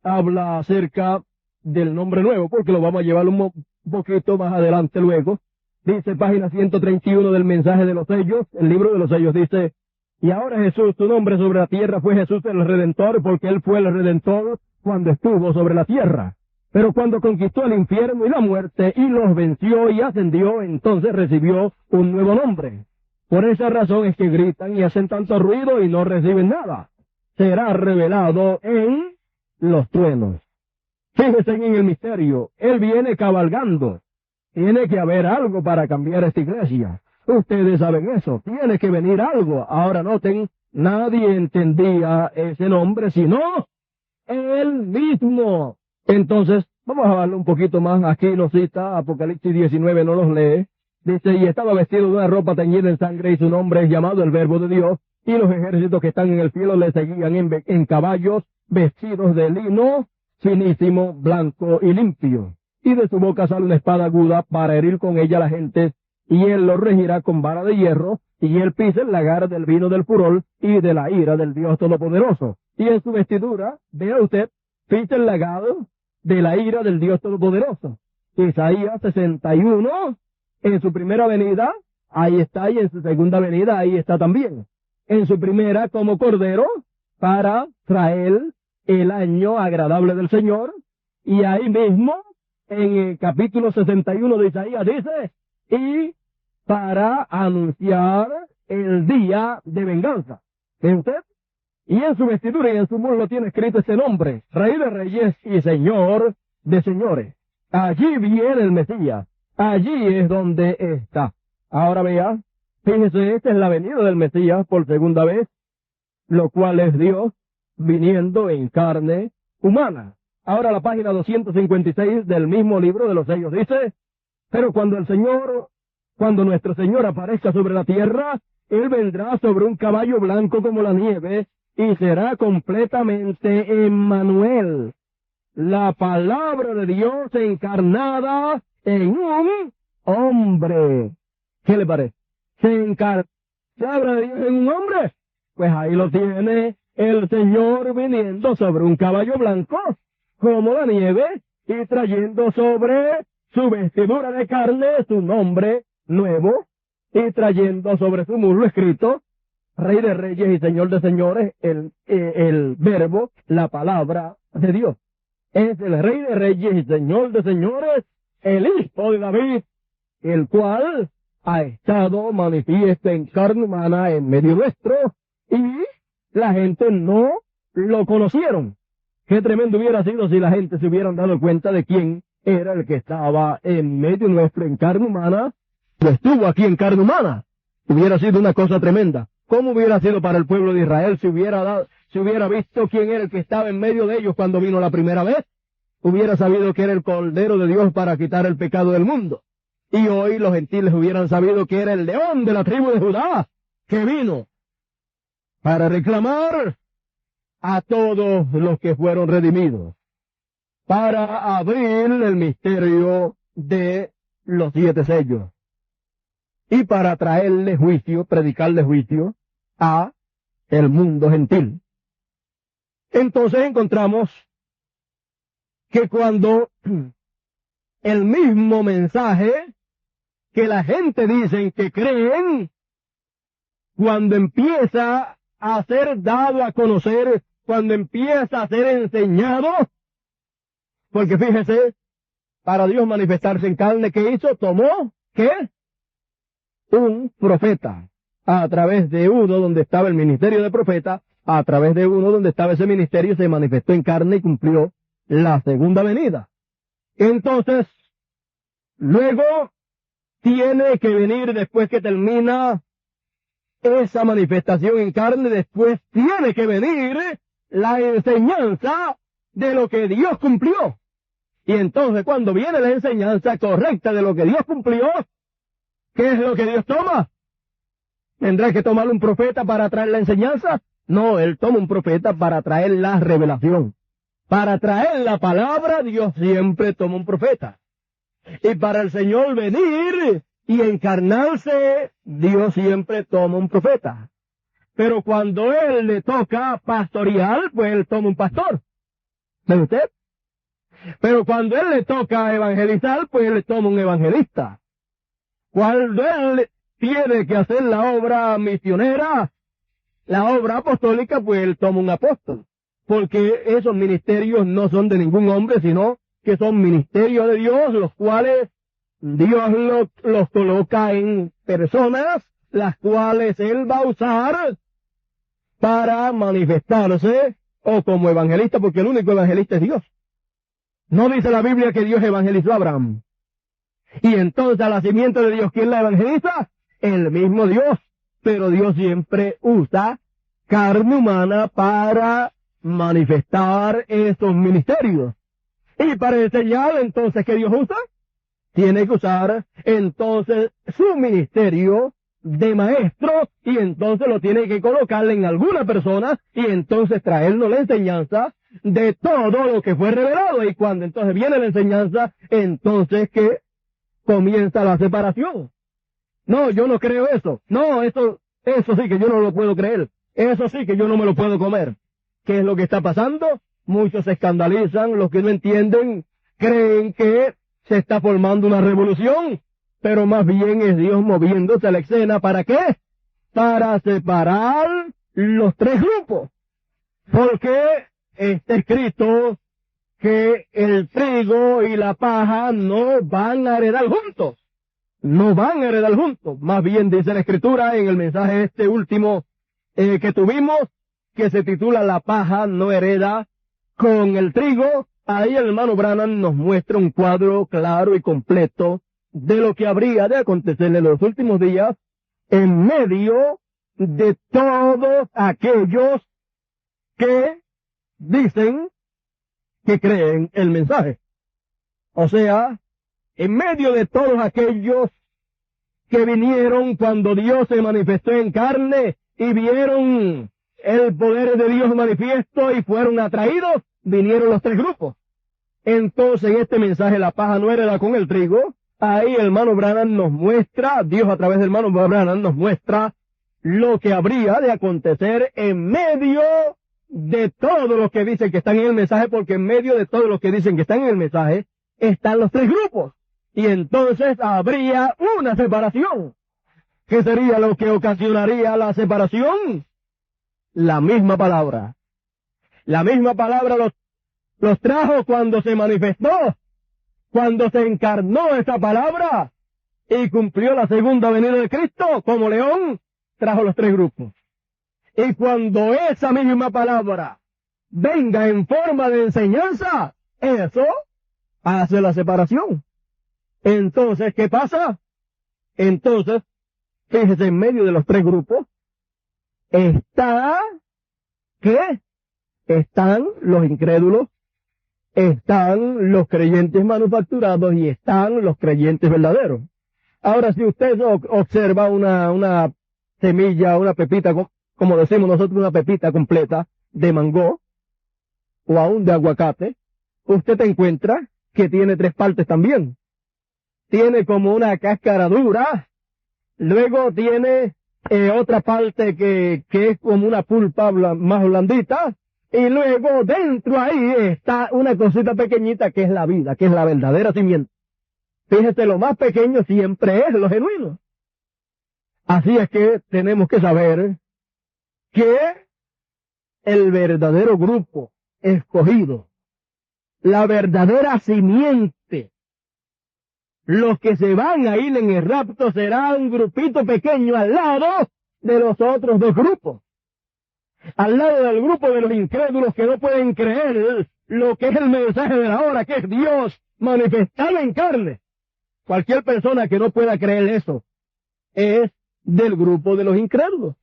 habla acerca del nombre nuevo, porque lo vamos a llevar un poquito más adelante luego. Dice página 131 del mensaje de los sellos, el libro de los sellos, dice: y ahora Jesús, su nombre sobre la tierra fue Jesús el Redentor, porque él fue el Redentor cuando estuvo sobre la tierra. Pero cuando conquistó el infierno y la muerte y los venció y ascendió, entonces recibió un nuevo nombre. Por esa razón es que gritan y hacen tanto ruido y no reciben nada. Será revelado en los truenos. Fíjense en el misterio. Él viene cabalgando. Tiene que haber algo para cambiar esta iglesia. Ustedes saben eso. Tiene que venir algo. Ahora noten, nadie entendía ese nombre sino él mismo. Entonces, vamos a darle un poquito más. Aquí nos cita Apocalipsis 19, no los lee. Dice: y estaba vestido de una ropa teñida en sangre, y su nombre es llamado el Verbo de Dios, y los ejércitos que están en el cielo le seguían en caballos vestidos de lino finísimo, blanco y limpio. Y de su boca sale una espada aguda para herir con ella a la gente, y él lo regirá con vara de hierro, y él pisa el lagar del vino del furor y de la ira del Dios Todopoderoso. Y en su vestidura, vea usted, pisa el lagado de la ira del Dios Todopoderoso. Isaías 61, en su primera venida, ahí está, y en su segunda venida, ahí está también. En su primera, como cordero, para traer el año agradable del Señor, y ahí mismo, en el capítulo 61 de Isaías, dice: y para anunciar el día de venganza. ¿Ve usted? Y en su vestidura y en su muslo tiene escrito este nombre: Rey de Reyes y Señor de Señores. Allí viene el Mesías. Allí es donde está. Ahora vea, fíjese, esta es la venida del Mesías por segunda vez, lo cual es Dios viniendo en carne humana. Ahora la página 256 del mismo libro de los sellos dice: pero cuando nuestro Señor aparezca sobre la tierra, Él vendrá sobre un caballo blanco como la nieve, y será completamente Emmanuel, la palabra de Dios encarnada en un hombre. ¿Qué le parece? ¿Se encarna la palabra de Dios en un hombre? Pues ahí lo tiene el Señor viniendo sobre un caballo blanco como la nieve y trayendo sobre su vestidura de carne su nombre nuevo y trayendo sobre su muslo escrito Rey de reyes y Señor de señores, el verbo, la palabra de Dios. Es el Rey de reyes y Señor de señores, el Hijo de David, el cual ha estado manifiesto en carne humana en medio nuestro, y la gente no lo conocieron. Qué tremendo hubiera sido si la gente se hubieran dado cuenta de quién era el que estaba en medio nuestro en carne humana, pues estuvo aquí en carne humana. Hubiera sido una cosa tremenda. ¿Cómo hubiera sido para el pueblo de Israel si hubiera visto quién era el que estaba en medio de ellos cuando vino la primera vez? Hubiera sabido que era el Cordero de Dios para quitar el pecado del mundo. Y hoy los gentiles hubieran sabido que era el león de la tribu de Judá, que vino para reclamar a todos los que fueron redimidos, para abrir el misterio de los 7 sellos, y para traerle juicio, predicarle juicio a el mundo gentil. Entonces encontramos que cuando el mismo mensaje que la gente dice que creen, cuando empieza a ser dado a conocer, cuando empieza a ser enseñado, porque fíjese, para Dios manifestarse en carne, ¿qué hizo? Tomó, ¿qué? Un profeta, a través de uno donde estaba el ministerio de profeta, a través de uno donde estaba ese ministerio, se manifestó en carne y cumplió la segunda venida. Entonces, luego tiene que venir, después que termina esa manifestación en carne, después tiene que venir la enseñanza de lo que Dios cumplió. Y entonces cuando viene la enseñanza correcta de lo que Dios cumplió, ¿qué es lo que Dios toma? ¿Tendrá que tomar un profeta para traer la enseñanza? No, Él toma un profeta para traer la revelación. Para traer la palabra, Dios siempre toma un profeta. Y para el Señor venir y encarnarse, Dios siempre toma un profeta. Pero cuando Él le toca pastorear, pues Él toma un pastor. ¿Ve usted? Pero cuando Él le toca evangelizar, pues Él toma un evangelista. Cuando Él tiene que hacer la obra misionera, la obra apostólica, pues Él toma un apóstol. Porque esos ministerios no son de ningún hombre, sino que son ministerios de Dios, los cuales Dios los coloca en personas, las cuales Él va a usar para manifestarse, o como evangelista, porque el único evangelista es Dios. No dice la Biblia que Dios evangelizó a Abraham. Y entonces a la simiente de Dios, ¿quién la evangeliza? El mismo Dios. Pero Dios siempre usa carne humana para manifestar esos ministerios. Y para enseñar, entonces, ¿qué Dios usa? Tiene que usar, entonces, su ministerio de maestro, y entonces lo tiene que colocar en alguna persona, y entonces traernos la enseñanza de todo lo que fue revelado. Y cuando entonces viene la enseñanza, entonces que comienza la separación. No, yo no creo eso. No, eso sí que yo no lo puedo creer. Eso sí que yo no me lo puedo comer. ¿Qué es lo que está pasando? Muchos se escandalizan, los que no entienden creen que se está formando una revolución, pero más bien es Dios moviéndose a la escena. ¿Para qué? Para separar los 3 grupos. Porque está escrito que el trigo y la paja no van a heredar juntos. No van a heredar juntos. Más bien dice la Escritura en el mensaje este último que tuvimos, que se titula La paja no hereda con el trigo. Ahí el hermano Branham nos muestra un cuadro claro y completo de lo que habría de acontecer en los últimos días en medio de todos aquellos que dicen que creen el mensaje. O sea, en medio de todos aquellos que vinieron cuando Dios se manifestó en carne y vieron el poder de Dios manifiesto y fueron atraídos, vinieron los 3 grupos. Entonces, en este mensaje, la paja no hereda con el trigo. Ahí el hermano Branham nos muestra, Dios a través del hermano Branham nos muestra lo que habría de acontecer en medio de todos los que dicen que están en el mensaje, porque en medio de todos los que dicen que están en el mensaje, están los 3 grupos. Y entonces habría una separación. ¿Qué sería lo que ocasionaría la separación? La misma palabra. La misma palabra los trajo cuando se manifestó, cuando se encarnó esa palabra y cumplió la segunda venida de Cristo como león, trajo los tres grupos. Y cuando esa misma palabra venga en forma de enseñanza, eso hace la separación. Entonces, ¿qué pasa? Entonces, fíjese, en medio de los tres grupos está, ¿qué? Están los incrédulos, están los creyentes manufacturados y están los creyentes verdaderos. Ahora, si usted observa una semilla, una pepita, como decimos nosotros, una pepita completa de mango o aún de aguacate, usted te encuentra que tiene tres partes también. Tiene como una cáscara dura, luego tiene otra parte que es como una pulpa más blandita, y luego dentro ahí está una cosita pequeñita que es la vida, que es la verdadera simiente. Fíjese, lo más pequeño siempre es lo genuino. Así es que tenemos que saber que el verdadero grupo escogido, la verdadera simiente, los que se van a ir en el rapto será un grupito pequeño al lado de los otros dos grupos. Al lado del grupo de los incrédulos que no pueden creer lo que es el mensaje de la hora, que es Dios manifestado en carne. Cualquier persona que no pueda creer eso es del grupo de los incrédulos.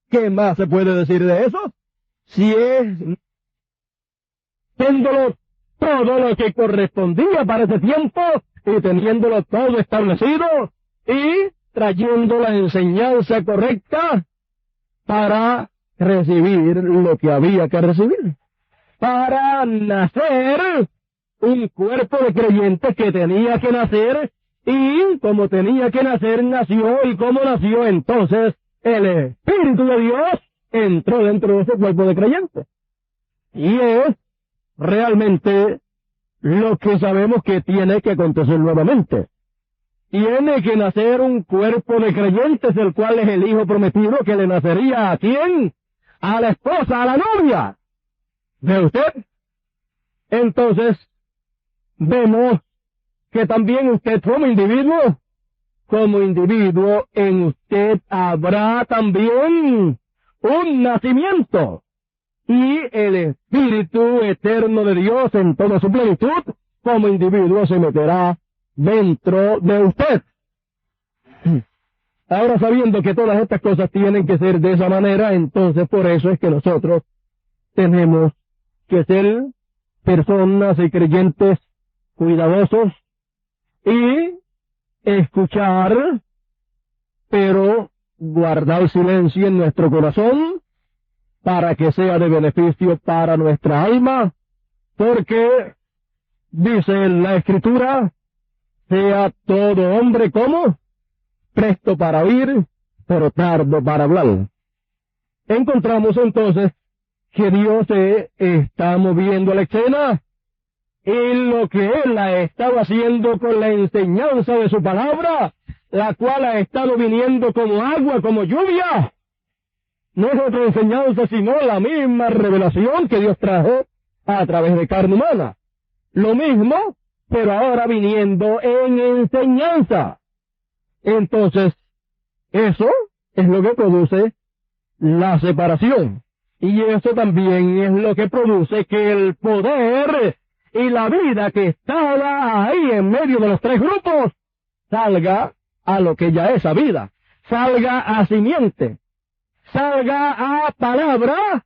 ¿Qué más se puede decir de eso? Si es teniéndolo todo lo que correspondía para ese tiempo y teniéndolo todo establecido y trayendo la enseñanza correcta para recibir lo que había que recibir, para nacer un cuerpo de creyentes que tenía que nacer, y como tenía que nacer, nació, y como nació, entonces el Espíritu de Dios entró dentro de ese cuerpo de creyentes. Y es realmente lo que sabemos que tiene que acontecer nuevamente. Tiene que nacer un cuerpo de creyentes, el cual es el hijo prometido que le nacería ¿a quién? A la esposa, a la novia. ¿Ve usted? Entonces, vemos que también usted como individuo en usted habrá también un nacimiento. Y el Espíritu eterno de Dios en toda su plenitud, como individuo, se meterá dentro de usted. Ahora, sabiendo que todas estas cosas tienen que ser de esa manera, entonces por eso es que nosotros tenemos que ser personas y creyentes cuidadosos y escuchar, pero guardar silencio en nuestro corazón para que sea de beneficio para nuestra alma, porque dice la Escritura, sea todo hombre como presto para oír, pero tardo para hablar. Encontramos entonces que Dios se está moviendo a la escena, y lo que Él ha estado haciendo con la enseñanza de su palabra, la cual ha estado viniendo como agua, como lluvia, no es otra enseñanza sino la misma revelación que Dios trajo a través de carne humana. Lo mismo, pero ahora viniendo en enseñanza. Entonces, eso es lo que produce la separación. Y eso también es lo que produce que el poder y la vida que estaba ahí en medio de los tres grupos salga a lo que ya es a vida, salga a simiente, salga a palabra,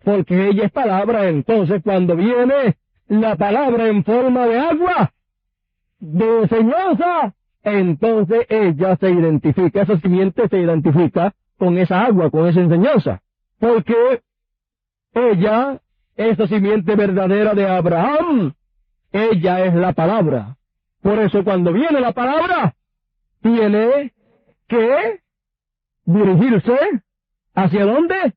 porque ella es palabra. Entonces, cuando viene la palabra en forma de agua, de enseñanza, entonces ella se identifica, esa simiente se identifica con esa agua, con esa enseñanza, porque ella, esa simiente verdadera de Abraham, ella es la palabra. Por eso cuando viene la palabra, tiene que dirigirse ¿hacia dónde?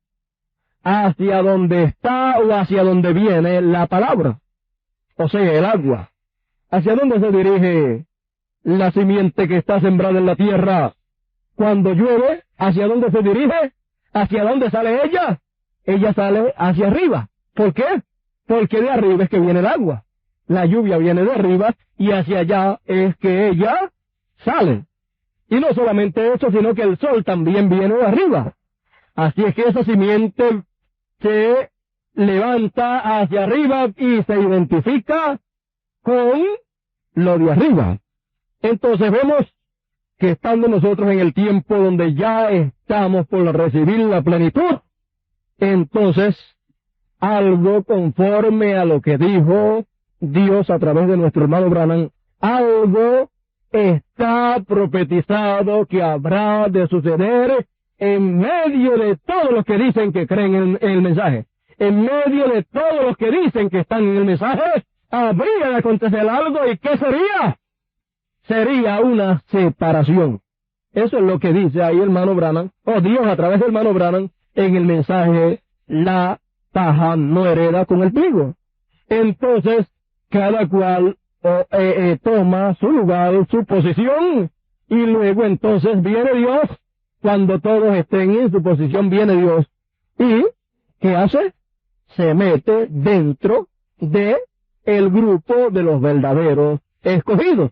Hacia donde está o hacia donde viene la palabra, o sea, el agua. ¿Hacia dónde se dirige la simiente que está sembrada en la tierra? Cuando llueve, ¿hacia dónde se dirige? ¿Hacia dónde sale ella? Ella sale hacia arriba. ¿Por qué? Porque de arriba es que viene el agua. La lluvia viene de arriba y hacia allá es que ella sale. Y no solamente eso, sino que el sol también viene de arriba. Así es que esa simiente se levanta hacia arriba y se identifica con lo de arriba. Entonces vemos que estando nosotros en el tiempo donde ya estamos por recibir la plenitud, entonces algo conforme a lo que dijo Dios a través de nuestro hermano Branham, algo está profetizado que habrá de suceder en medio de todos los que dicen que creen en el mensaje. En medio de todos los que dicen que están en el mensaje, habría de acontecer algo. ¿Y qué sería? Sería una separación. Eso es lo que dice ahí el hermano Branham, o Dios a través del hermano Branham, en el mensaje, la paja no hereda con el trigo. Entonces, cada cual toma su lugar, su posición, y luego entonces viene Dios. Cuando todos estén en su posición, viene Dios. ¿Y qué hace? Se mete dentro de el grupo de los verdaderos escogidos.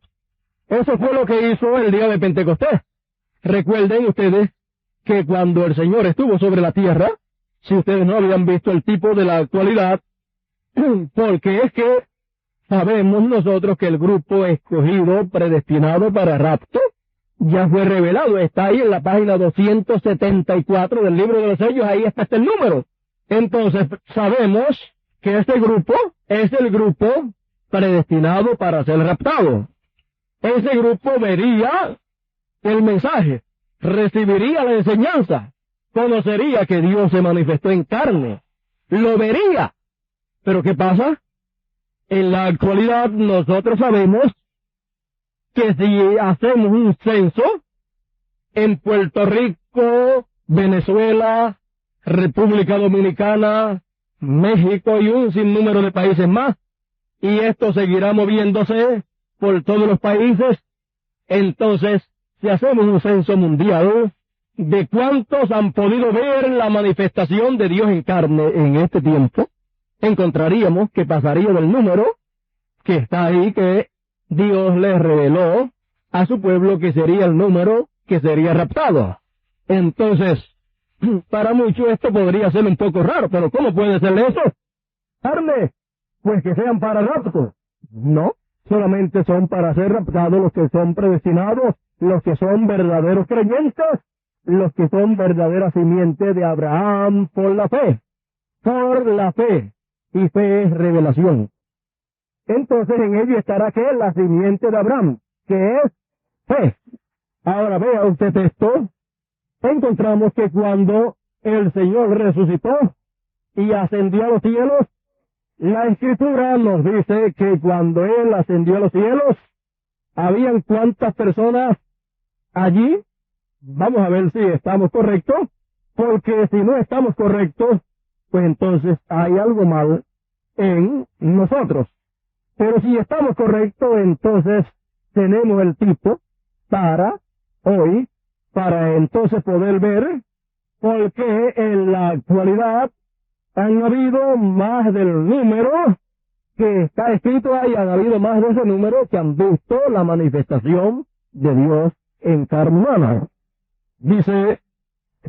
Eso fue lo que hizo el día de Pentecostés. Recuerden ustedes que cuando el Señor estuvo sobre la tierra, si ustedes no habían visto el tipo de la actualidad, porque es que sabemos nosotros que el grupo escogido, predestinado para rapto, ya fue revelado. Está ahí en la página 274 del libro de los sellos, ahí está el número. Entonces sabemos que este grupo es el grupo predestinado para ser raptado. Ese grupo vería el mensaje, recibiría la enseñanza, conocería que Dios se manifestó en carne, lo vería. Pero ¿qué pasa? En la actualidad nosotros sabemos que si hacemos un censo en Puerto Rico, Venezuela, República Dominicana, México y un sinnúmero de países más, y esto seguirá moviéndose por todos los países, entonces si hacemos un censo mundial de cuántos han podido ver la manifestación de Dios en carne en este tiempo, encontraríamos que pasaría del número que está ahí, que Dios le reveló a su pueblo, que sería el número que sería raptado. Entonces, para muchos esto podría ser un poco raro, pero ¿cómo puede ser eso? Carne, pues que sean para rapto. No, solamente son para ser raptados los que son predestinados, los que son verdaderos creyentes, los que son verdadera simiente de Abraham por la fe. Por la fe. Y fe es revelación. Entonces en ello estará que la simiente de Abraham, que es fe. Ahora vea usted esto. Encontramos que cuando el Señor resucitó y ascendió a los cielos, la Escritura nos dice que cuando Él ascendió a los cielos, habían cuántas personas allí. Vamos a ver si estamos correctos, porque si no estamos correctos, pues entonces hay algo mal en nosotros. Pero si estamos correctos, entonces tenemos el tipo para hoy, para entonces poder ver, porque en la actualidad han habido más del número que está escrito ahí, han habido más de ese número que han visto la manifestación de Dios en carne humana. Dice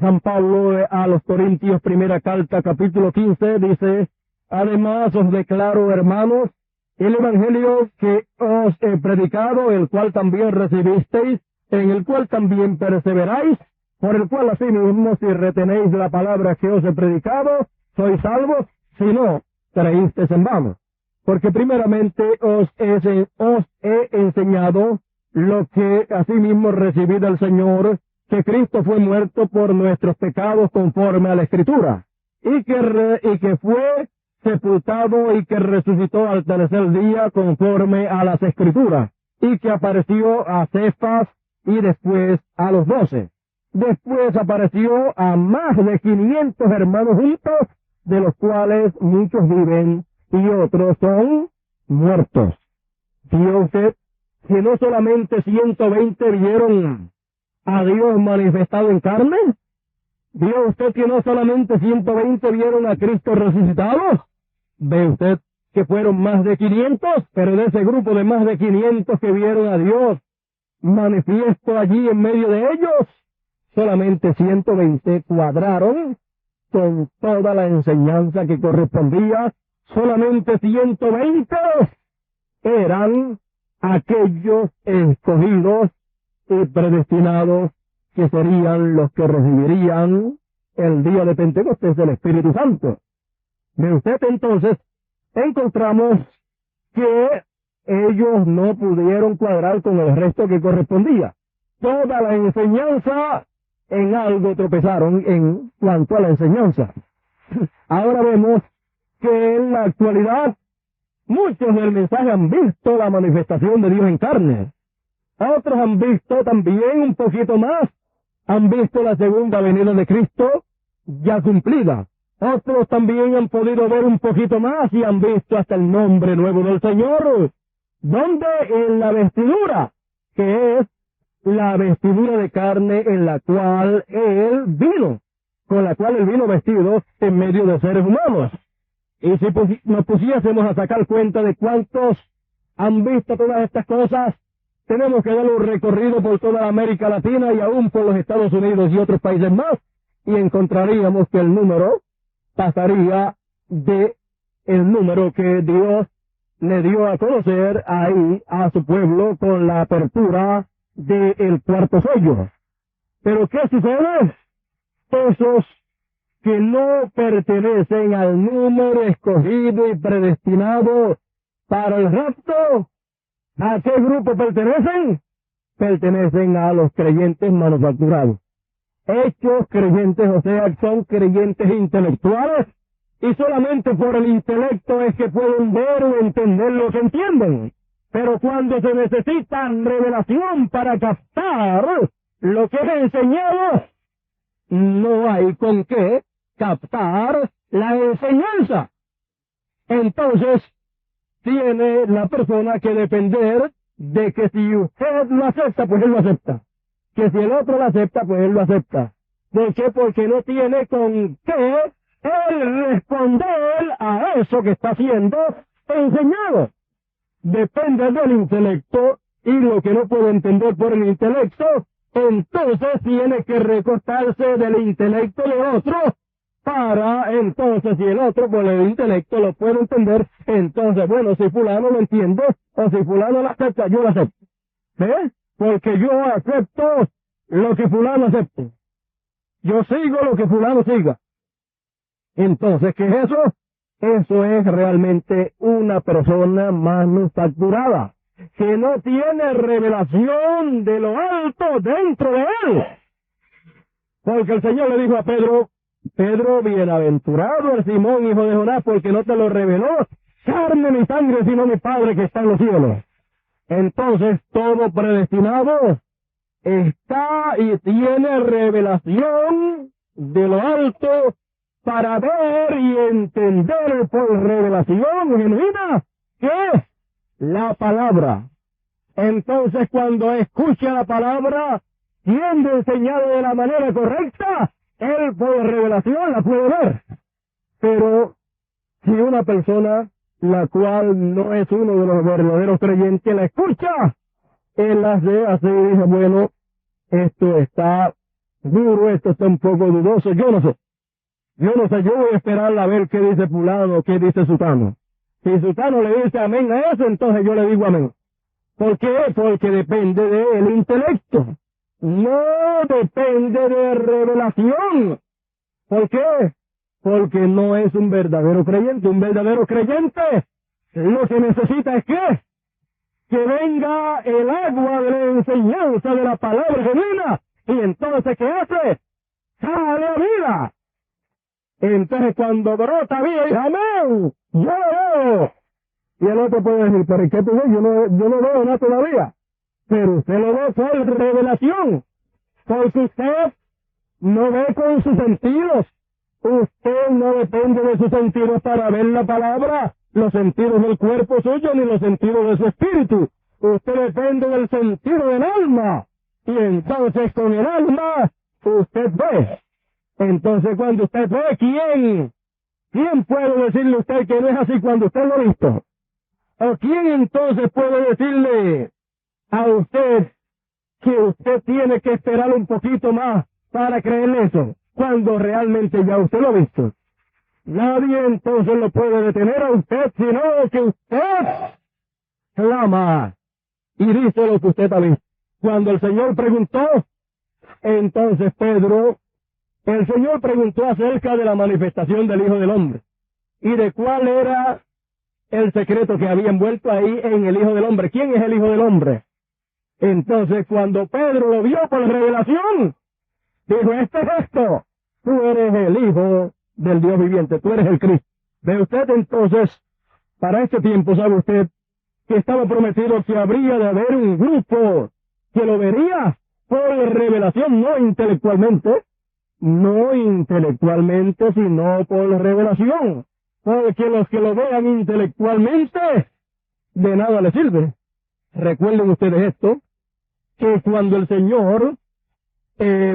San Pablo a los Corintios, primera carta, capítulo 15, dice: además os declaro, hermanos, el evangelio que os he predicado, el cual también recibisteis, en el cual también perseveráis, por el cual asimismo, si retenéis la palabra que os he predicado, sois salvos, si no, creísteis en vano. Porque primeramente os he enseñado lo que asimismo recibí del Señor, que Cristo fue muerto por nuestros pecados conforme a la Escritura, y que fue sepultado y que resucitó al tercer día conforme a las Escrituras, y que apareció a Cefas y después a los 12. Después apareció a más de 500 hermanos juntos, de los cuales muchos viven y otros son muertos. Vio usted que no solamente 120 vieron a Dios manifestado en carne? ¿Vio usted que no solamente 120 vieron a Cristo resucitado? ¿Ve usted que fueron más de 500? Pero de ese grupo de más de 500 que vieron a Dios manifiesto allí en medio de ellos, solamente 120 cuadraron con toda la enseñanza que correspondía. Solamente 120 eran aquellos escogidos y predestinados que serían los que recibirían el día de Pentecostés del Espíritu Santo. De usted entonces encontramos que ellos no pudieron cuadrar con el resto que correspondía. Toda la enseñanza en algo tropezaron en cuanto a la enseñanza. Ahora vemos que en la actualidad muchos del mensaje han visto la manifestación de Dios en carne. Otros han visto también un poquito más, han visto la segunda venida de Cristo ya cumplida. Otros también han podido ver un poquito más y han visto hasta el nombre nuevo del Señor, donde en la vestidura, que es la vestidura de carne en la cual Él vino, con la cual Él vino vestido en medio de seres humanos. Y si nos pusiésemos a sacar cuenta de cuántos han visto todas estas cosas, tenemos que dar un recorrido por toda la América Latina y aún por los Estados Unidos y otros países más, y encontraríamos que el número pasaría de el número que Dios le dio a conocer ahí a su pueblo con la apertura del cuarto sello. Pero ¿qué sucede? Esos que no pertenecen al número escogido y predestinado para el rapto, ¿a qué grupo pertenecen? Pertenecen a los creyentes manufacturados. Hechos creyentes, o sea, son creyentes intelectuales, y solamente por el intelecto es que pueden ver o entender lo que entienden. Pero cuando se necesita revelación para captar lo que es enseñado, no hay con qué captar la enseñanza. Entonces, tiene la persona que depender de que si usted lo acepta, pues él lo acepta. Que si el otro lo acepta, pues él lo acepta. ¿Por qué? Porque no tiene con qué él responder a eso que está siendo enseñado. Depende del intelecto, y lo que no puede entender por el intelecto, entonces tiene que recostarse del intelecto de otro, para entonces, si el otro por el intelecto lo puede entender, entonces, bueno, si fulano lo entiende, o si fulano lo acepta, yo lo acepto. ¿Ves? Porque yo acepto lo que fulano acepte. Yo sigo lo que fulano siga. Entonces, ¿qué es eso? Eso es realmente una persona manufacturada, que no tiene revelación de lo alto dentro de él. Porque el Señor le dijo a Pedro, Pedro, bienaventurado el Simón, hijo de Jonás, porque no te lo reveló carne ni sangre, sino mi Padre que está en los cielos. Entonces, todo predestinado está y tiene revelación de lo alto para ver y entender por revelación genuina que es la palabra. Entonces, cuando escucha la palabra, siendo enseñado de la manera correcta, él por revelación la puede ver. Pero si una persona, la cual no es uno de los verdaderos creyentes, la escucha, él hace así y dice, bueno, esto está duro, esto está un poco dudoso, yo no sé, yo voy a esperar a ver qué dice fulano, qué dice sutano. Si sutano le dice amén a eso, entonces yo le digo amén. ¿Por qué? Porque depende del intelecto, no depende de revelación. ¿Por qué? Porque no es un verdadero creyente. Un verdadero creyente lo que necesita es que venga el agua de la enseñanza de la palabra genuina, y entonces ¿qué hace? ¡Sale a vida! Entonces cuando brota vida, dice amén, yo lo veo. Y el otro puede decir, pero ¿qué tú ves? Yo no veo nada todavía. Pero usted lo ve por revelación, porque usted no ve con sus sentidos. Usted no depende de sus sentidos para ver la palabra, los sentidos del cuerpo suyo, ni los sentidos de su espíritu. Usted depende del sentido del alma. Y entonces con el alma usted ve. Entonces cuando usted ve, ¿quién puede decirle a usted que no es así cuando usted lo ha visto? ¿O quién entonces puede decirle a usted que usted tiene que esperar un poquito más para creer eso, cuando realmente ya usted lo ha visto? Nadie entonces lo puede detener a usted, sino que usted clama y dice lo que usted ha visto. Cuando el Señor preguntó, entonces el Señor preguntó acerca de la manifestación del Hijo del Hombre y de cuál era el secreto que había envuelto ahí en el Hijo del Hombre. ¿Quién es el Hijo del Hombre? Entonces cuando Pedro lo vio por revelación, dijo, este es esto, tú eres el Hijo del Dios viviente, tú eres el Cristo. Ve usted entonces, para este tiempo, sabe usted, que estaba prometido que habría de haber un grupo que lo vería por revelación, no intelectualmente, sino por revelación. Porque los que lo vean intelectualmente, de nada les sirve. Recuerden ustedes esto, que cuando el Señor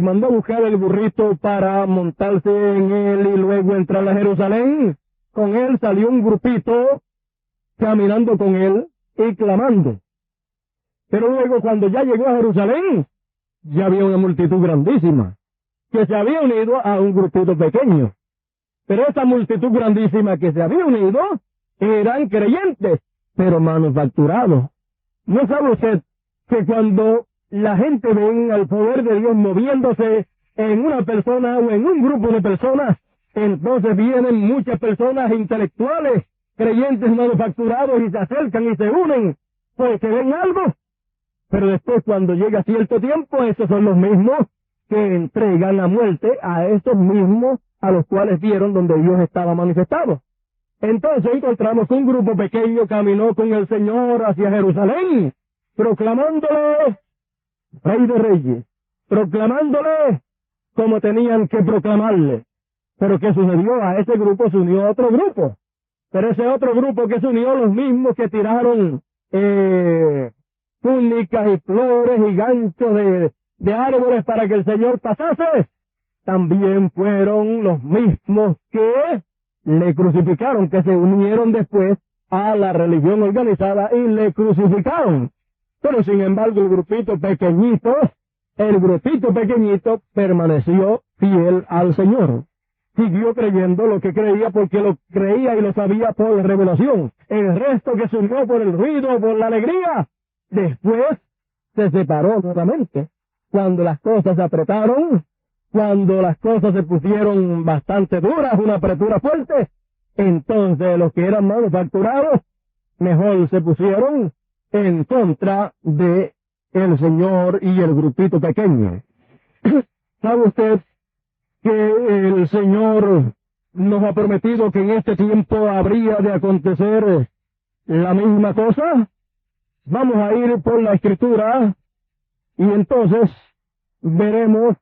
mandó a buscar el burrito para montarse en él y luego entrar a Jerusalén, con él salió un grupito caminando con él y clamando. Pero luego cuando ya llegó a Jerusalén, ya había una multitud grandísima, que se había unido a un grupito pequeño. Pero esa multitud grandísima que se había unido eran creyentes, pero manufacturados. ¿No sabe usted que cuando la gente ve al poder de Dios moviéndose en una persona o en un grupo de personas, entonces vienen muchas personas intelectuales, creyentes manufacturados, y se acercan y se unen porque ven algo? Pero después, cuando llega cierto tiempo, esos son los mismos que entregan la muerte a esos mismos a los cuales vieron donde Dios estaba manifestado. Entonces encontramos que un grupo pequeño caminó con el Señor hacia Jerusalén, proclamándole Rey de Reyes, proclamándole como tenían que proclamarle. Pero ¿qué sucedió? A ese grupo se unió otro grupo. Pero ese otro grupo que se unió, los mismos que tiraron túnicas y flores y ganchos de árboles para que el Señor pasase, también fueron los mismos que le crucificaron, que se unieron después a la religión organizada y le crucificaron. Pero sin embargo el grupito pequeñito permaneció fiel al Señor. Siguió creyendo lo que creía porque lo creía y lo sabía por revelación. El resto que se unió por el ruido, por la alegría, después se separó nuevamente. Cuando las cosas se apretaron, cuando las cosas se pusieron bastante duras, una apretura fuerte, entonces los que eran manufacturados, mejor se pusieron en contra de el Señor y el grupito pequeño. ¿Sabe usted que el Señor nos ha prometido que en este tiempo habría de acontecer la misma cosa? Vamos a ir por la Escritura y entonces veremos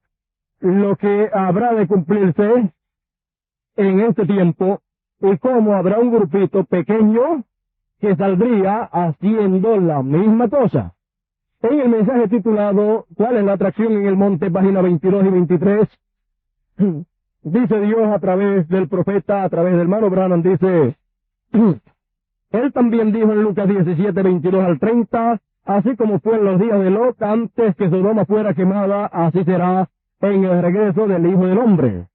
lo que habrá de cumplirse en este tiempo y cómo habrá un grupito pequeño que saldría haciendo la misma cosa. En el mensaje titulado ¿Cuál es la atracción en el monte?, página 22 y 23, dice Dios a través del profeta, a través del hermano Branham, dice, él también dijo en Lucas 17, 22 al 30, así como fue en los días de Lot, antes que Sodoma fuera quemada, así será en el regreso del Hijo del Hombre.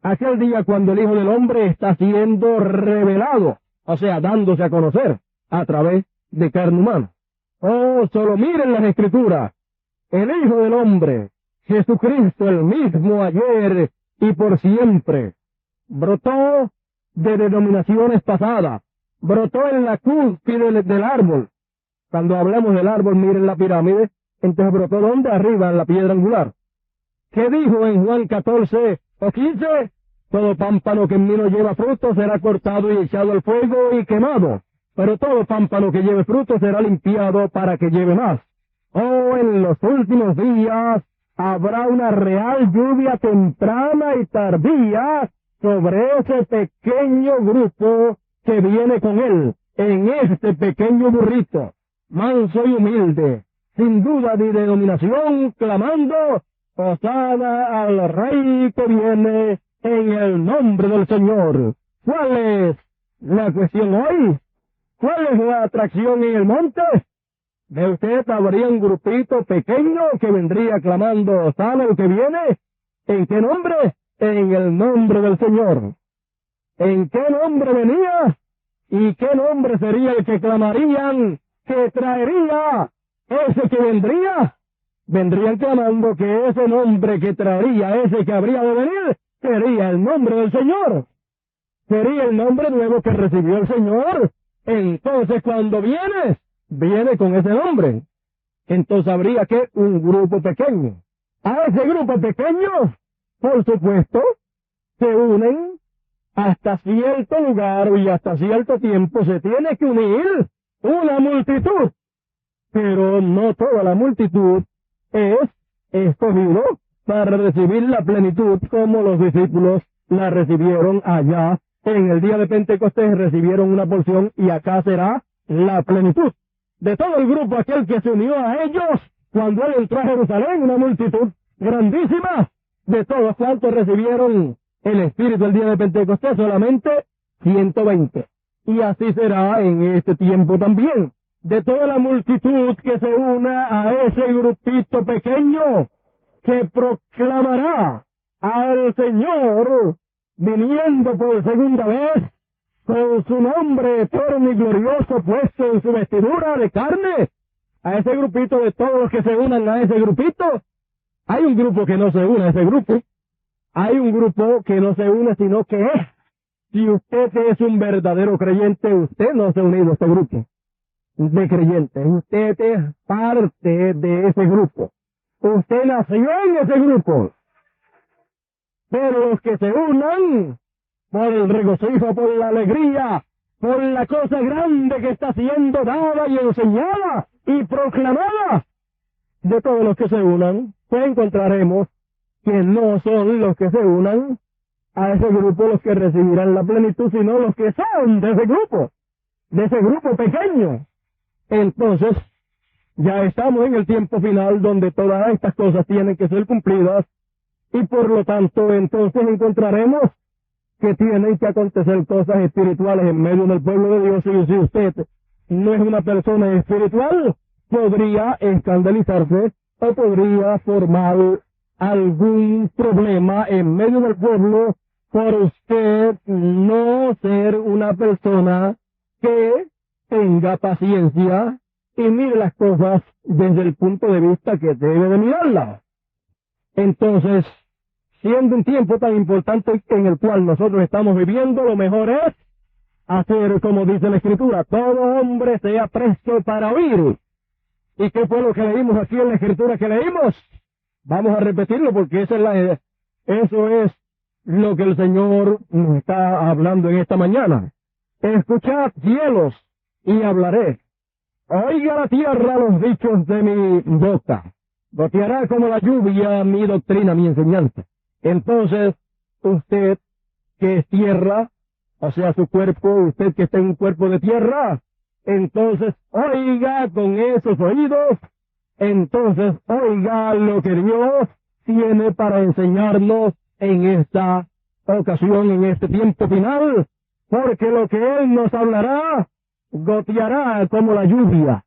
Aquel día cuando el Hijo del Hombre está siendo revelado, o sea, dándose a conocer a través de carne humana. Oh, solo miren las Escrituras. El Hijo del Hombre, Jesucristo, el mismo ayer y por siempre, brotó de denominaciones pasadas, brotó en la cúspide del árbol. Cuando hablamos del árbol, miren la pirámide, entonces brotó ¿dónde? Arriba, en la piedra angular. ¿Qué dijo en Juan 14 o 15? Todo pámpano que en mí no lleva fruto será cortado y echado al fuego y quemado. Pero todo pámpano que lleve fruto será limpiado para que lleve más. Oh, en los últimos días habrá una real lluvia temprana y tardía sobre ese pequeño grupo que viene con él, en este pequeño burrito, manso y humilde, sin duda ni denominación, clamando, Hosana al Rey que viene en el nombre del Señor. ¿Cuál es la cuestión hoy? ¿Cuál es la atracción en el monte? De usted habría un grupito pequeño que vendría clamando, Hosana el que viene. ¿En qué nombre? En el nombre del Señor. ¿En qué nombre venía? ¿Y qué nombre sería el que clamarían, que traería ese que vendría? Vendrían clamando que ese nombre que traería, ese que habría de venir, sería el nombre del Señor. Sería el nombre nuevo que recibió el Señor. Entonces cuando viene con ese nombre. Entonces habría que un grupo pequeño. A ese grupo pequeño, por supuesto, se unen hasta cierto lugar y hasta cierto tiempo se tiene que unir una multitud. Pero no toda la multitud es escogido para recibir la plenitud como los discípulos la recibieron allá. En el día de Pentecostés recibieron una porción y acá será la plenitud. De todo el grupo aquel que se unió a ellos, cuando él entró a Jerusalén, una multitud grandísima, de todos cuantos recibieron el Espíritu el día de Pentecostés, solamente 120. Y así será en este tiempo también. De toda la multitud que se una a ese grupito pequeño que proclamará al Señor viniendo por segunda vez con su nombre eterno y glorioso puesto en su vestidura de carne, a ese grupito de todos los que se unan a ese grupito. Hay un grupo que no se une a ese grupo. Hay un grupo que no se une, sino que es. Si usted es un verdadero creyente, usted no se ha unido a este grupo de creyentes. Usted es parte de ese grupo. Usted nació en ese grupo. Pero los que se unan por el regocijo, por la alegría, por la cosa grande que está siendo dada y enseñada y proclamada, de todos los que se unan, pues encontraremos que no son los que se unan a ese grupo los que recibirán la plenitud, sino los que son de ese grupo pequeño. Entonces, ya estamos en el tiempo final donde todas estas cosas tienen que ser cumplidas y por lo tanto entonces encontraremos que tienen que acontecer cosas espirituales en medio del pueblo de Dios. Y si usted no es una persona espiritual, podría escandalizarse o podría formar algún problema en medio del pueblo por usted no ser una persona que tenga paciencia y mire las cosas desde el punto de vista que debe de mirarlas. Entonces, siendo un tiempo tan importante en el cual nosotros estamos viviendo, lo mejor es hacer como dice la Escritura, todo hombre sea presto para oír. ¿Y qué fue lo que leímos aquí en la Escritura que leímos? Vamos a repetirlo porque eso es lo que el Señor nos está hablando en esta mañana. Escuchad, cielos, y hablaré. Oiga la tierra los dichos de mi boca. Goteará como la lluvia mi doctrina, mi enseñanza. Entonces, usted que es tierra, o sea, su cuerpo, usted que está en un cuerpo de tierra, entonces oiga con esos oídos, entonces oiga lo que Dios tiene para enseñarnos en esta ocasión, en este tiempo final, porque lo que Él nos hablará, goteará como la lluvia.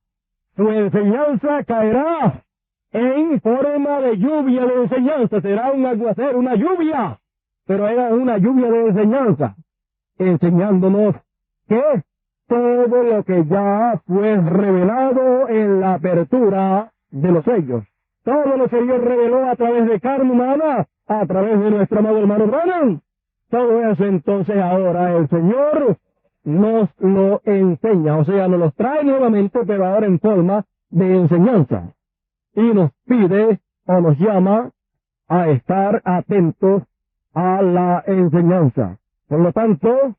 Su enseñanza caerá en forma de lluvia de enseñanza, será un aguacero, una lluvia, pero era una lluvia de enseñanza, enseñándonos que todo lo que ya fue revelado en la apertura de los sellos, todo lo que Dios reveló a través de carne humana, a través de nuestro amado hermano Branham, todo eso entonces ahora el Señor nos lo enseña, o sea, nos lo trae nuevamente, pero ahora en forma de enseñanza. Y nos pide o nos llama a estar atentos a la enseñanza. Por lo tanto,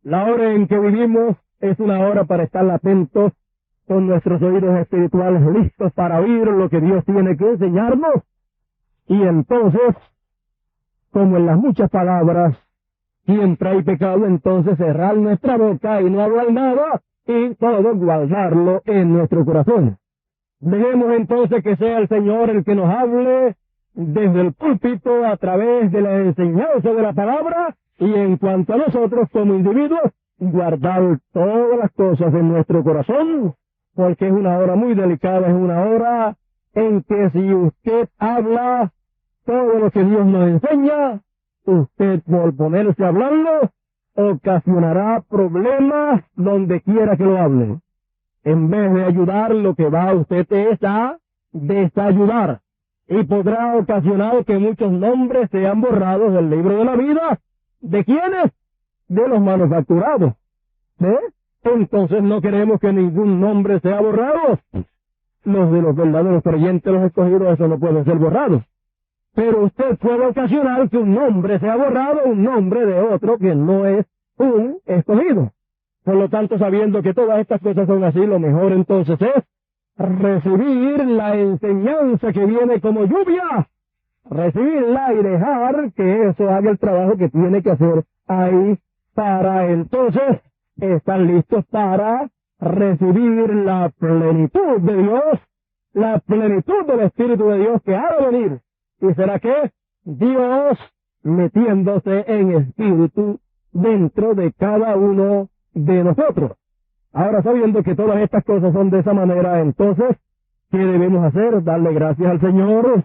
la hora en que vivimos es una hora para estar atentos con nuestros oídos espirituales listos para oír lo que Dios tiene que enseñarnos. Y entonces, como en las muchas palabras siempre hay pecado, entonces cerrar nuestra boca y no hablar nada y todo guardarlo en nuestro corazón. Dejemos entonces que sea el Señor el que nos hable desde el púlpito a través de la enseñanza de la palabra, y en cuanto a nosotros como individuos, guardar todas las cosas en nuestro corazón, porque es una hora muy delicada, es una hora en que si usted habla todo lo que Dios nos enseña, usted por ponerse a hablarlo, ocasionará problemas donde quiera que lo hable. En vez de ayudar, lo que va a usted es a desayudar, y podrá ocasionar que muchos nombres sean borrados del libro de la vida. ¿De quiénes? De los manufacturados. ¿Eh? Entonces no queremos que ningún nombre sea borrado. Los de los verdaderos creyentes, los escogidos, eso no puede ser borrado. Pero usted puede ocasionar que un nombre sea borrado, un nombre de otro que no es un escogido. Por lo tanto, sabiendo que todas estas cosas son así, lo mejor entonces es recibir la enseñanza que viene como lluvia, recibirla y dejar que eso haga el trabajo que tiene que hacer ahí, para entonces estar listos para recibir la plenitud de Dios, la plenitud del Espíritu de Dios que ha de venir. ¿Y será que Dios metiéndose en espíritu dentro de cada uno de nosotros? Ahora, sabiendo que todas estas cosas son de esa manera, entonces, ¿qué debemos hacer? Darle gracias al Señor.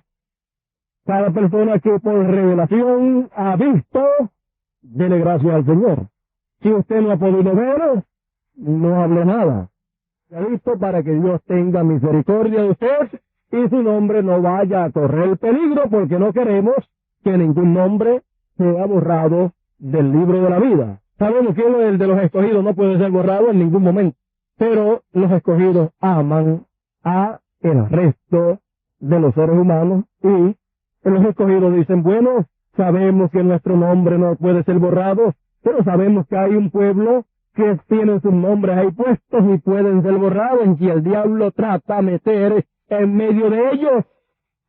Cada persona que por revelación ha visto, dele gracias al Señor. Si usted no ha podido ver, no hable nada. Ha visto para que Dios tenga misericordia de usted y su nombre no vaya a correr peligro, porque no queremos que ningún nombre sea borrado del libro de la vida. Sabemos que el de los escogidos no puede ser borrado en ningún momento, pero los escogidos aman a el resto de los seres humanos, y los escogidos dicen, bueno, sabemos que nuestro nombre no puede ser borrado, pero sabemos que hay un pueblo que tiene sus nombres ahí puestos y pueden ser borrados, en que el diablo trata de meter en medio de ellos.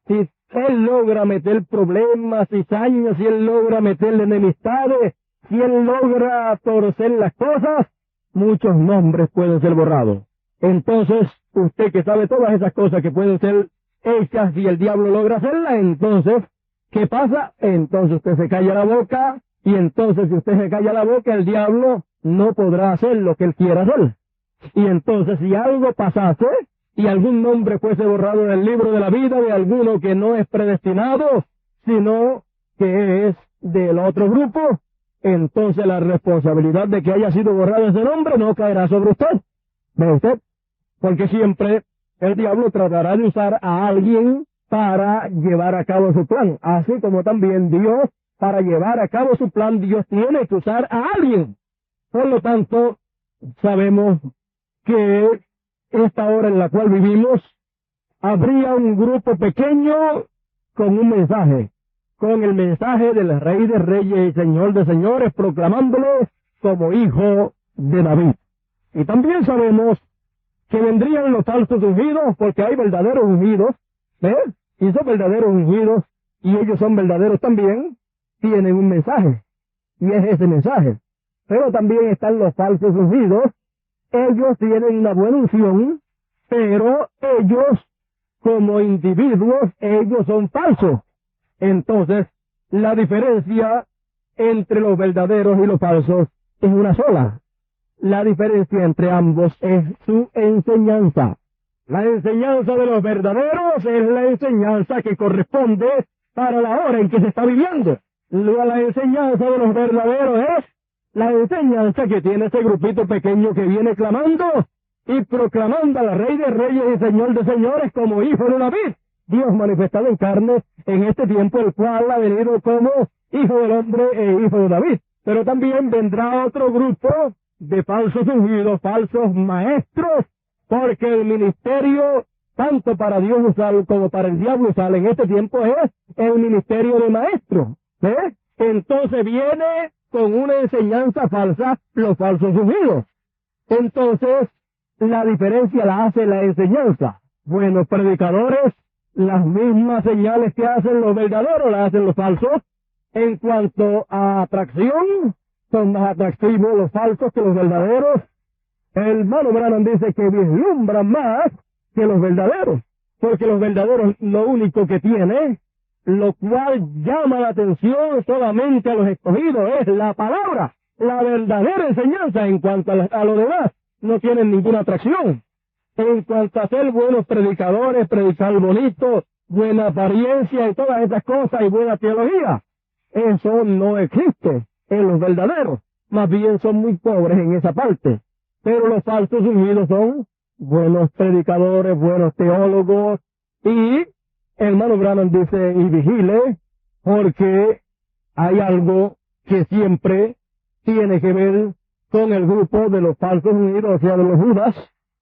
Si él logra meter problemas, cizañas, si él logra meterle enemistades, si él logra torcer las cosas, muchos nombres pueden ser borrados. Entonces, usted que sabe todas esas cosas que pueden ser hechas y el diablo logra hacerlas, entonces, ¿qué pasa? Entonces usted se calla la boca, y entonces si usted se calla la boca, el diablo no podrá hacer lo que él quiera hacer. Y entonces, si algo pasase, y algún nombre fuese borrado en el libro de la vida de alguno que no es predestinado, sino que es del otro grupo, entonces la responsabilidad de que haya sido borrado ese nombre no caerá sobre usted. ¿Ve usted? Porque siempre el diablo tratará de usar a alguien para llevar a cabo su plan. Así como también Dios, para llevar a cabo su plan, Dios tiene que usar a alguien. Por lo tanto, sabemos que esta hora en la cual vivimos, habría un grupo pequeño con un mensaje, con el mensaje del Rey de Reyes y Señor de Señores, proclamándolo como hijo de David. Y también sabemos que vendrían los falsos ungidos, porque hay verdaderos ungidos, ¿ves? Y esos verdaderos ungidos, y ellos son verdaderos también, tienen un mensaje, y es ese mensaje. Pero también están los falsos ungidos. Ellos tienen una buena unción, pero ellos, como individuos, ellos son falsos. Entonces, la diferencia entre los verdaderos y los falsos es una sola. La diferencia entre ambos es su enseñanza. La enseñanza de los verdaderos es la enseñanza que corresponde para la hora en que se está viviendo. La enseñanza de los verdaderos es la enseñanza que tiene ese grupito pequeño que viene clamando y proclamando al Rey de Reyes y Señor de Señores como hijo de David, Dios manifestado en carne en este tiempo, el cual ha venido como hijo del hombre e hijo de David. Pero también vendrá otro grupo de falsos ungidos, falsos maestros, porque el ministerio, tanto para Dios usar como para el diablo usar en este tiempo, es el ministerio de maestro. ¿Ves? Entonces viene con una enseñanza falsa los falsos ungidos. Entonces, la diferencia la hace la enseñanza. Buenos predicadores, las mismas señales que hacen los verdaderos las hacen los falsos. En cuanto a atracción, son más atractivos los falsos que los verdaderos. El hermano Branham dice que vislumbran más que los verdaderos, porque los verdaderos lo único que tienen, lo cual llama la atención solamente a los escogidos, es la palabra, la verdadera enseñanza. En cuanto a lo demás, no tienen ninguna atracción. En cuanto a ser buenos predicadores, predicar bonito, buena apariencia y todas esas cosas y buena teología, eso no existe en los verdaderos. Más bien son muy pobres en esa parte. Pero los falsos ungidos son buenos predicadores, buenos teólogos. Y el hermano Branham dice, y vigile, porque hay algo que siempre tiene que ver con el grupo de los falsos ungidos, o sea, de los judas,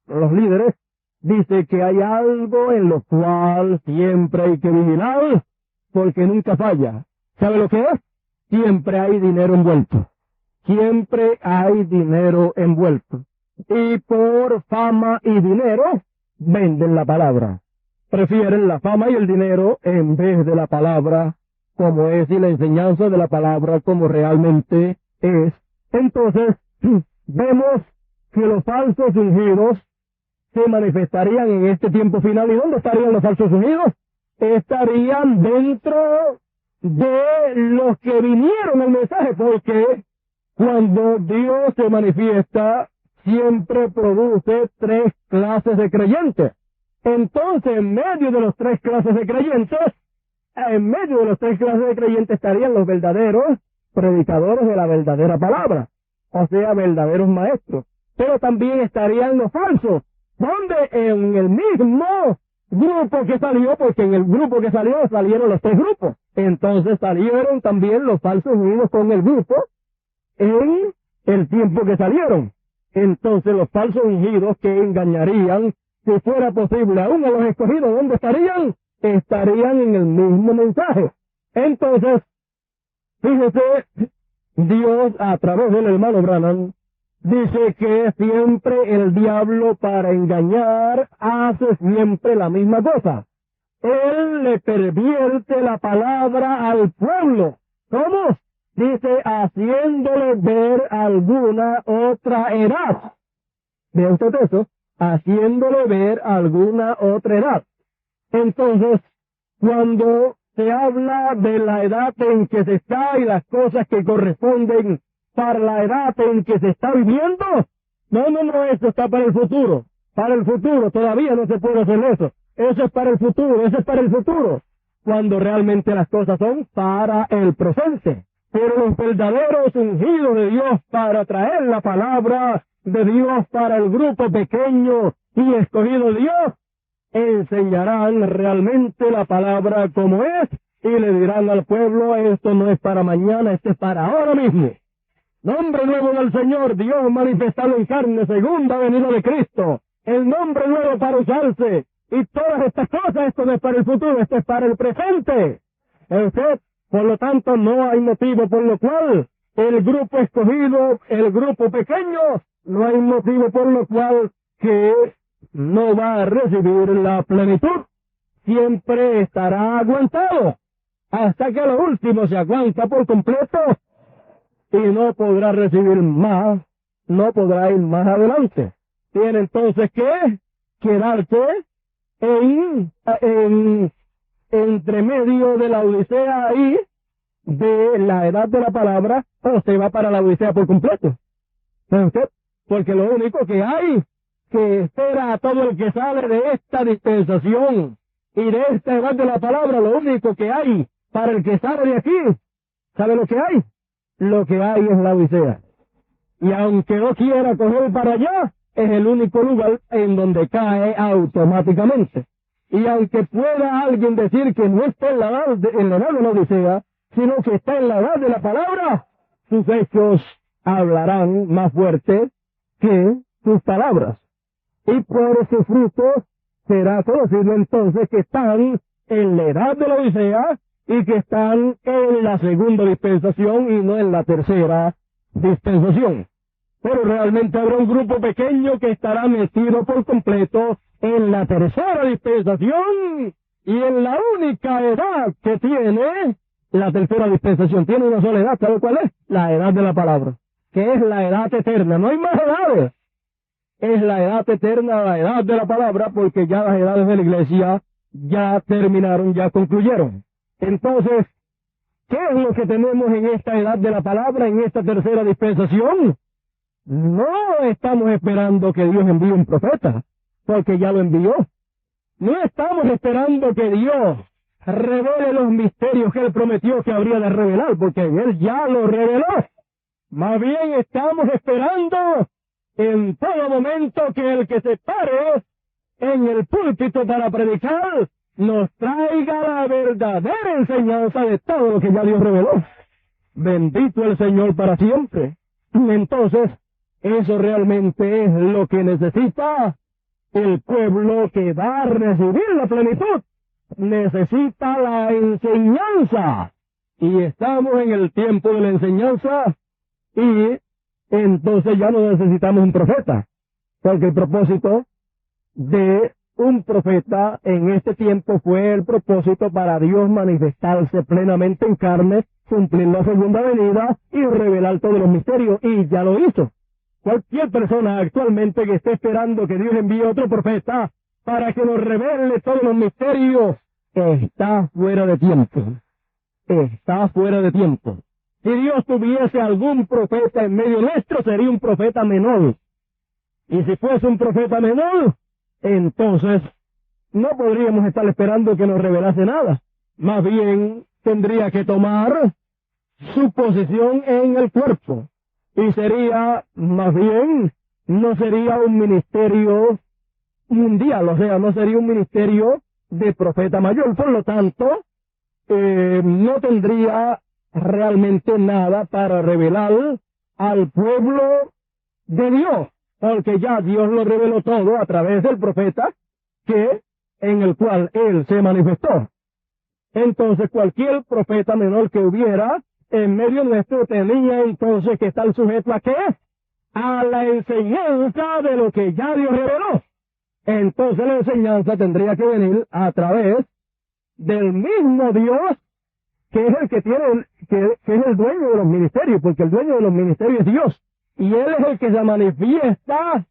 los líderes. Dice que hay algo en lo cual siempre hay que vigilar, porque nunca falla. ¿Sabe lo que es? Siempre hay dinero envuelto. Siempre hay dinero envuelto. Y por fama y dinero, venden la palabra. Prefieren la fama y el dinero en vez de la palabra como es y la enseñanza de la palabra como realmente es. Entonces, vemos que los falsos ungidos se manifestarían en este tiempo final. ¿Y dónde estarían los falsos ungidos? Estarían dentro de los que vinieron al mensaje, porque cuando Dios se manifiesta, siempre produce tres clases de creyentes. Entonces, en medio de los tres clases de creyentes, estarían los verdaderos predicadores de la verdadera palabra, o sea, verdaderos maestros. Pero también estarían los falsos, donde en el mismo grupo que salió, porque en el grupo que salió salieron los tres grupos. Entonces salieron también los falsos unidos con el grupo en el tiempo que salieron. Entonces los falsos ungidos que engañarían, si fuera posible, aún a los escogidos, ¿dónde estarían? Estarían en el mismo mensaje. Entonces, fíjese, Dios a través del hermano Branham dice que siempre el diablo para engañar hace siempre la misma cosa. Él le pervierte la palabra al pueblo. ¿Cómo? Dice, haciéndole ver alguna otra edad. ¿Ve usted eso? Haciéndole ver alguna otra edad. Entonces, cuando se habla de la edad en que se está y las cosas que corresponden para la edad en que se está viviendo, no, eso está para el futuro. Para el futuro, todavía no se puede hacer eso. Eso es para el futuro, cuando realmente las cosas son para el presente. Pero los verdaderos ungidos de Dios para traer la palabra de Dios para el grupo pequeño y escogido de Dios, enseñarán realmente la palabra como es y le dirán al pueblo, esto no es para mañana, esto es para ahora mismo. Nombre nuevo del Señor, Dios manifestado en carne, segunda venida de Cristo. El nombre nuevo para usarse. Y todas estas cosas, esto no es para el futuro, esto es para el presente. Usted, por lo tanto, no hay motivo por lo cual el grupo escogido, el grupo pequeño, no hay motivo por lo cual que no va a recibir la plenitud. Siempre estará aguantado, hasta que a lo último se aguanta por completo y no podrá recibir más, no podrá ir más adelante. Tiene entonces que quedarse entre medio de la Odisea y de la edad de la palabra, o se va para la Odisea por completo. ¿Sabe usted? Porque lo único que hay que espera a todo el que sale de esta dispensación y de esta edad de la palabra, lo único que hay para el que sale de aquí, ¿sabe lo que hay? Lo que hay es la Odisea. Y aunque no quiera coger para allá, es el único lugar en donde cae automáticamente. Y aunque pueda alguien decir que no está en la edad de la Odisea, sino que está en la edad de la palabra, sus hechos hablarán más fuerte que sus palabras. Y por sus frutos será conocido entonces que están en la edad de la Odisea y que están en la segunda dispensación y no en la tercera dispensación. Pero realmente habrá un grupo pequeño que estará metido por completo en la tercera dispensación y en la única edad que tiene la tercera dispensación. Tiene una sola edad, ¿sabe cuál es? La edad de la palabra, que es la edad eterna. No hay más edades. es la edad eterna, la edad de la palabra, porque ya las edades de la iglesia ya terminaron, ya concluyeron. Entonces, ¿qué es lo que tenemos en esta edad de la palabra, en esta tercera dispensación? No estamos esperando que Dios envíe un profeta, porque ya lo envió. No estamos esperando que Dios revele los misterios que Él prometió que habría de revelar, porque Él ya lo reveló. Más bien estamos esperando en todo momento que el que se pare en el púlpito para predicar nos traiga la verdadera enseñanza de todo lo que ya Dios reveló. Bendito el Señor para siempre. Entonces, eso realmente es lo que necesita el pueblo que va a recibir la plenitud. Necesita la enseñanza. Y estamos en el tiempo de la enseñanza y entonces ya no necesitamos un profeta. Porque el propósito de un profeta en este tiempo fue el propósito para Dios manifestarse plenamente en carne, cumplir la segunda venida y revelar todos los misterios. Y ya lo hizo. Cualquier persona actualmente que esté esperando que Dios envíe otro profeta para que nos revele todos los misterios, está fuera de tiempo. Está fuera de tiempo. Si Dios tuviese algún profeta en medio nuestro, sería un profeta menor. Y si fuese un profeta menor, entonces no podríamos estar esperando que nos revelase nada. Más bien tendría que tomar su posición en el cuerpo. Y sería, más bien, no sería un ministerio mundial, o sea, no sería un ministerio de profeta mayor. Por lo tanto, no tendría realmente nada para revelar al pueblo de Dios, porque ya Dios lo reveló todo a través del profeta en el cual Él se manifestó. Entonces, cualquier profeta menor que hubiera en medio nuestro tenía entonces que estar sujeto ¿a qué? A la enseñanza de lo que ya Dios reveló. Entonces la enseñanza tendría que venir a través del mismo Dios, que es el que tiene, que es el dueño de los ministerios, porque el dueño de los ministerios es Dios. Y Él es el que se manifiesta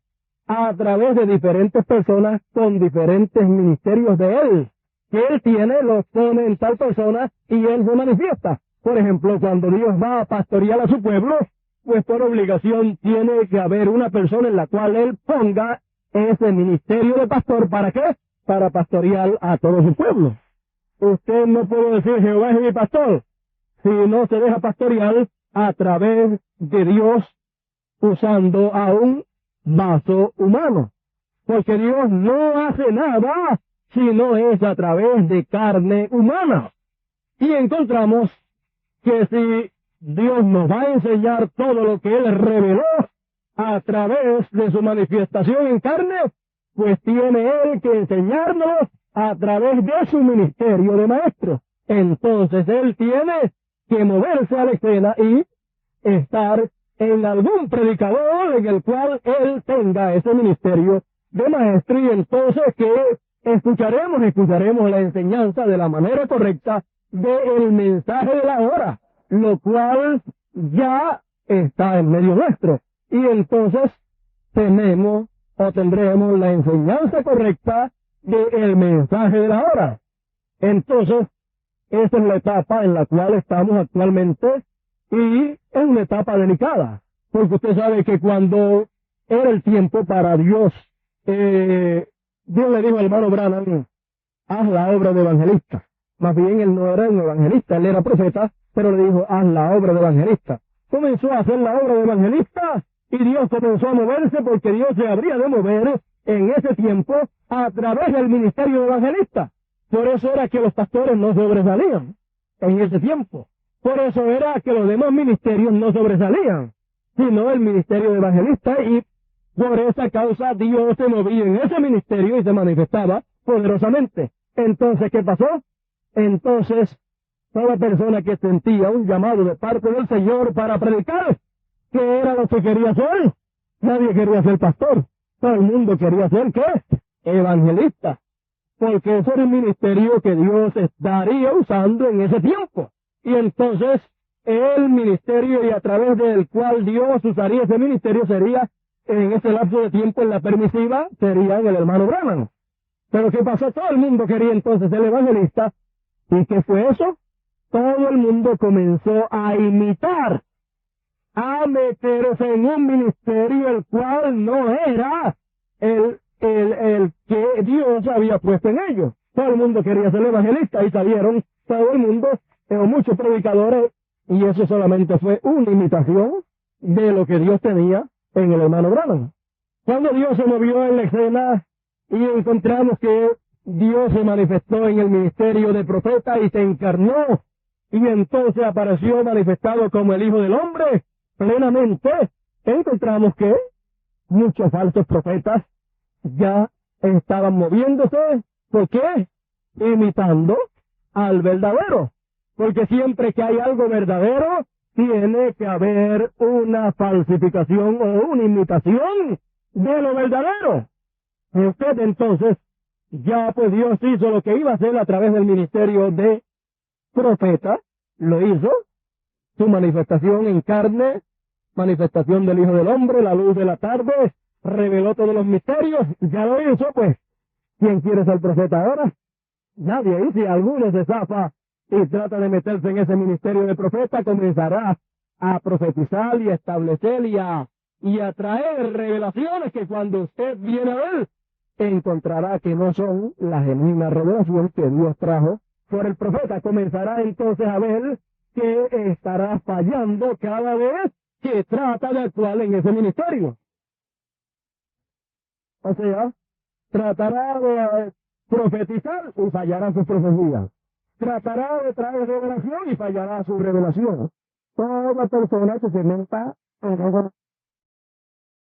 a través de diferentes personas con diferentes ministerios de Él. Que Él tiene, los pone en tal persona y Él se manifiesta. Por ejemplo, cuando Dios va a pastorear a su pueblo, pues por obligación tiene que haber una persona en la cual Él ponga ese ministerio de pastor. ¿Para qué? Para pastorear a todo su pueblo. Usted no puede decir Jehová es mi pastor si no se deja pastorear a través de Dios usando a un vaso humano. Porque Dios no hace nada si no es a través de carne humana. Y encontramos que si Dios nos va a enseñar todo lo que Él reveló a través de su manifestación en carne, pues tiene Él que enseñárnoslo a través de su ministerio de maestro. Entonces Él tiene que moverse a la escena y estar en algún predicador en el cual Él tenga ese ministerio de maestro, y entonces que escucharemos la enseñanza de la manera correcta del mensaje de la hora, lo cual ya está en medio nuestro. Y entonces tendremos la enseñanza correcta del mensaje de la hora. Entonces, esa es la etapa en la cual estamos actualmente, y es una etapa delicada, porque usted sabe que cuando era el tiempo para Dios, Dios le dijo al hermano Branham, haz la obra de evangelista. Más bien él no era un evangelista, él era profeta, pero le dijo, haz la obra de evangelista. Comenzó a hacer la obra de evangelista y Dios comenzó a moverse, porque Dios se habría de mover en ese tiempo a través del ministerio de evangelista. Por eso era que los pastores no sobresalían en ese tiempo. Por eso era que los demás ministerios no sobresalían, sino el ministerio de evangelista, y por esa causa Dios se movía en ese ministerio y se manifestaba poderosamente. Entonces, ¿qué pasó? Entonces, toda persona que sentía un llamado de parte del Señor para predicar, ¿qué era lo que quería hacer? Nadie quería ser pastor. Todo el mundo quería ser, ¿qué? Evangelista. Porque eso era el ministerio que Dios estaría usando en ese tiempo. Y entonces, el ministerio y a través del cual Dios usaría ese ministerio sería en ese lapso de tiempo en la permisiva serían el hermano Branham. Pero ¿qué pasó? Todo el mundo quería entonces ser evangelista. ¿Y qué fue eso? Todo el mundo comenzó a imitar, a meterse en un ministerio el cual no era el que Dios había puesto en ellos. Todo el mundo quería ser evangelista y salieron todo el mundo, pero muchos predicadores, y eso solamente fue una imitación de lo que Dios tenía en el hermano Branham. Cuando Dios se movió en la escena y encontramos que Dios se manifestó en el ministerio de profeta y se encarnó, y entonces apareció manifestado como el Hijo del Hombre, plenamente, encontramos que muchos falsos profetas ya estaban moviéndose. ¿Por qué? Imitando al verdadero. Porque siempre que hay algo verdadero, tiene que haber una falsificación o una imitación de lo verdadero. Y usted entonces, ya pues Dios hizo lo que iba a hacer a través del ministerio de profeta, lo hizo, su manifestación en carne, manifestación del Hijo del Hombre, la luz de la tarde, reveló todos los misterios, ya lo hizo, pues, ¿quién quiere ser profeta ahora? Nadie. Y si alguno se zafa y trata de meterse en ese ministerio de profeta, comenzará a profetizar y a establecer y a traer revelaciones que cuando usted viene a ver, encontrará que no son la genuina revelación que Dios trajo por el profeta. Comenzará entonces a ver que estará fallando cada vez que trata de actuar en ese ministerio. O sea, tratará de profetizar y fallará su profecía. Tratará de traer revelación y fallará su revelación. Toda persona que se meta en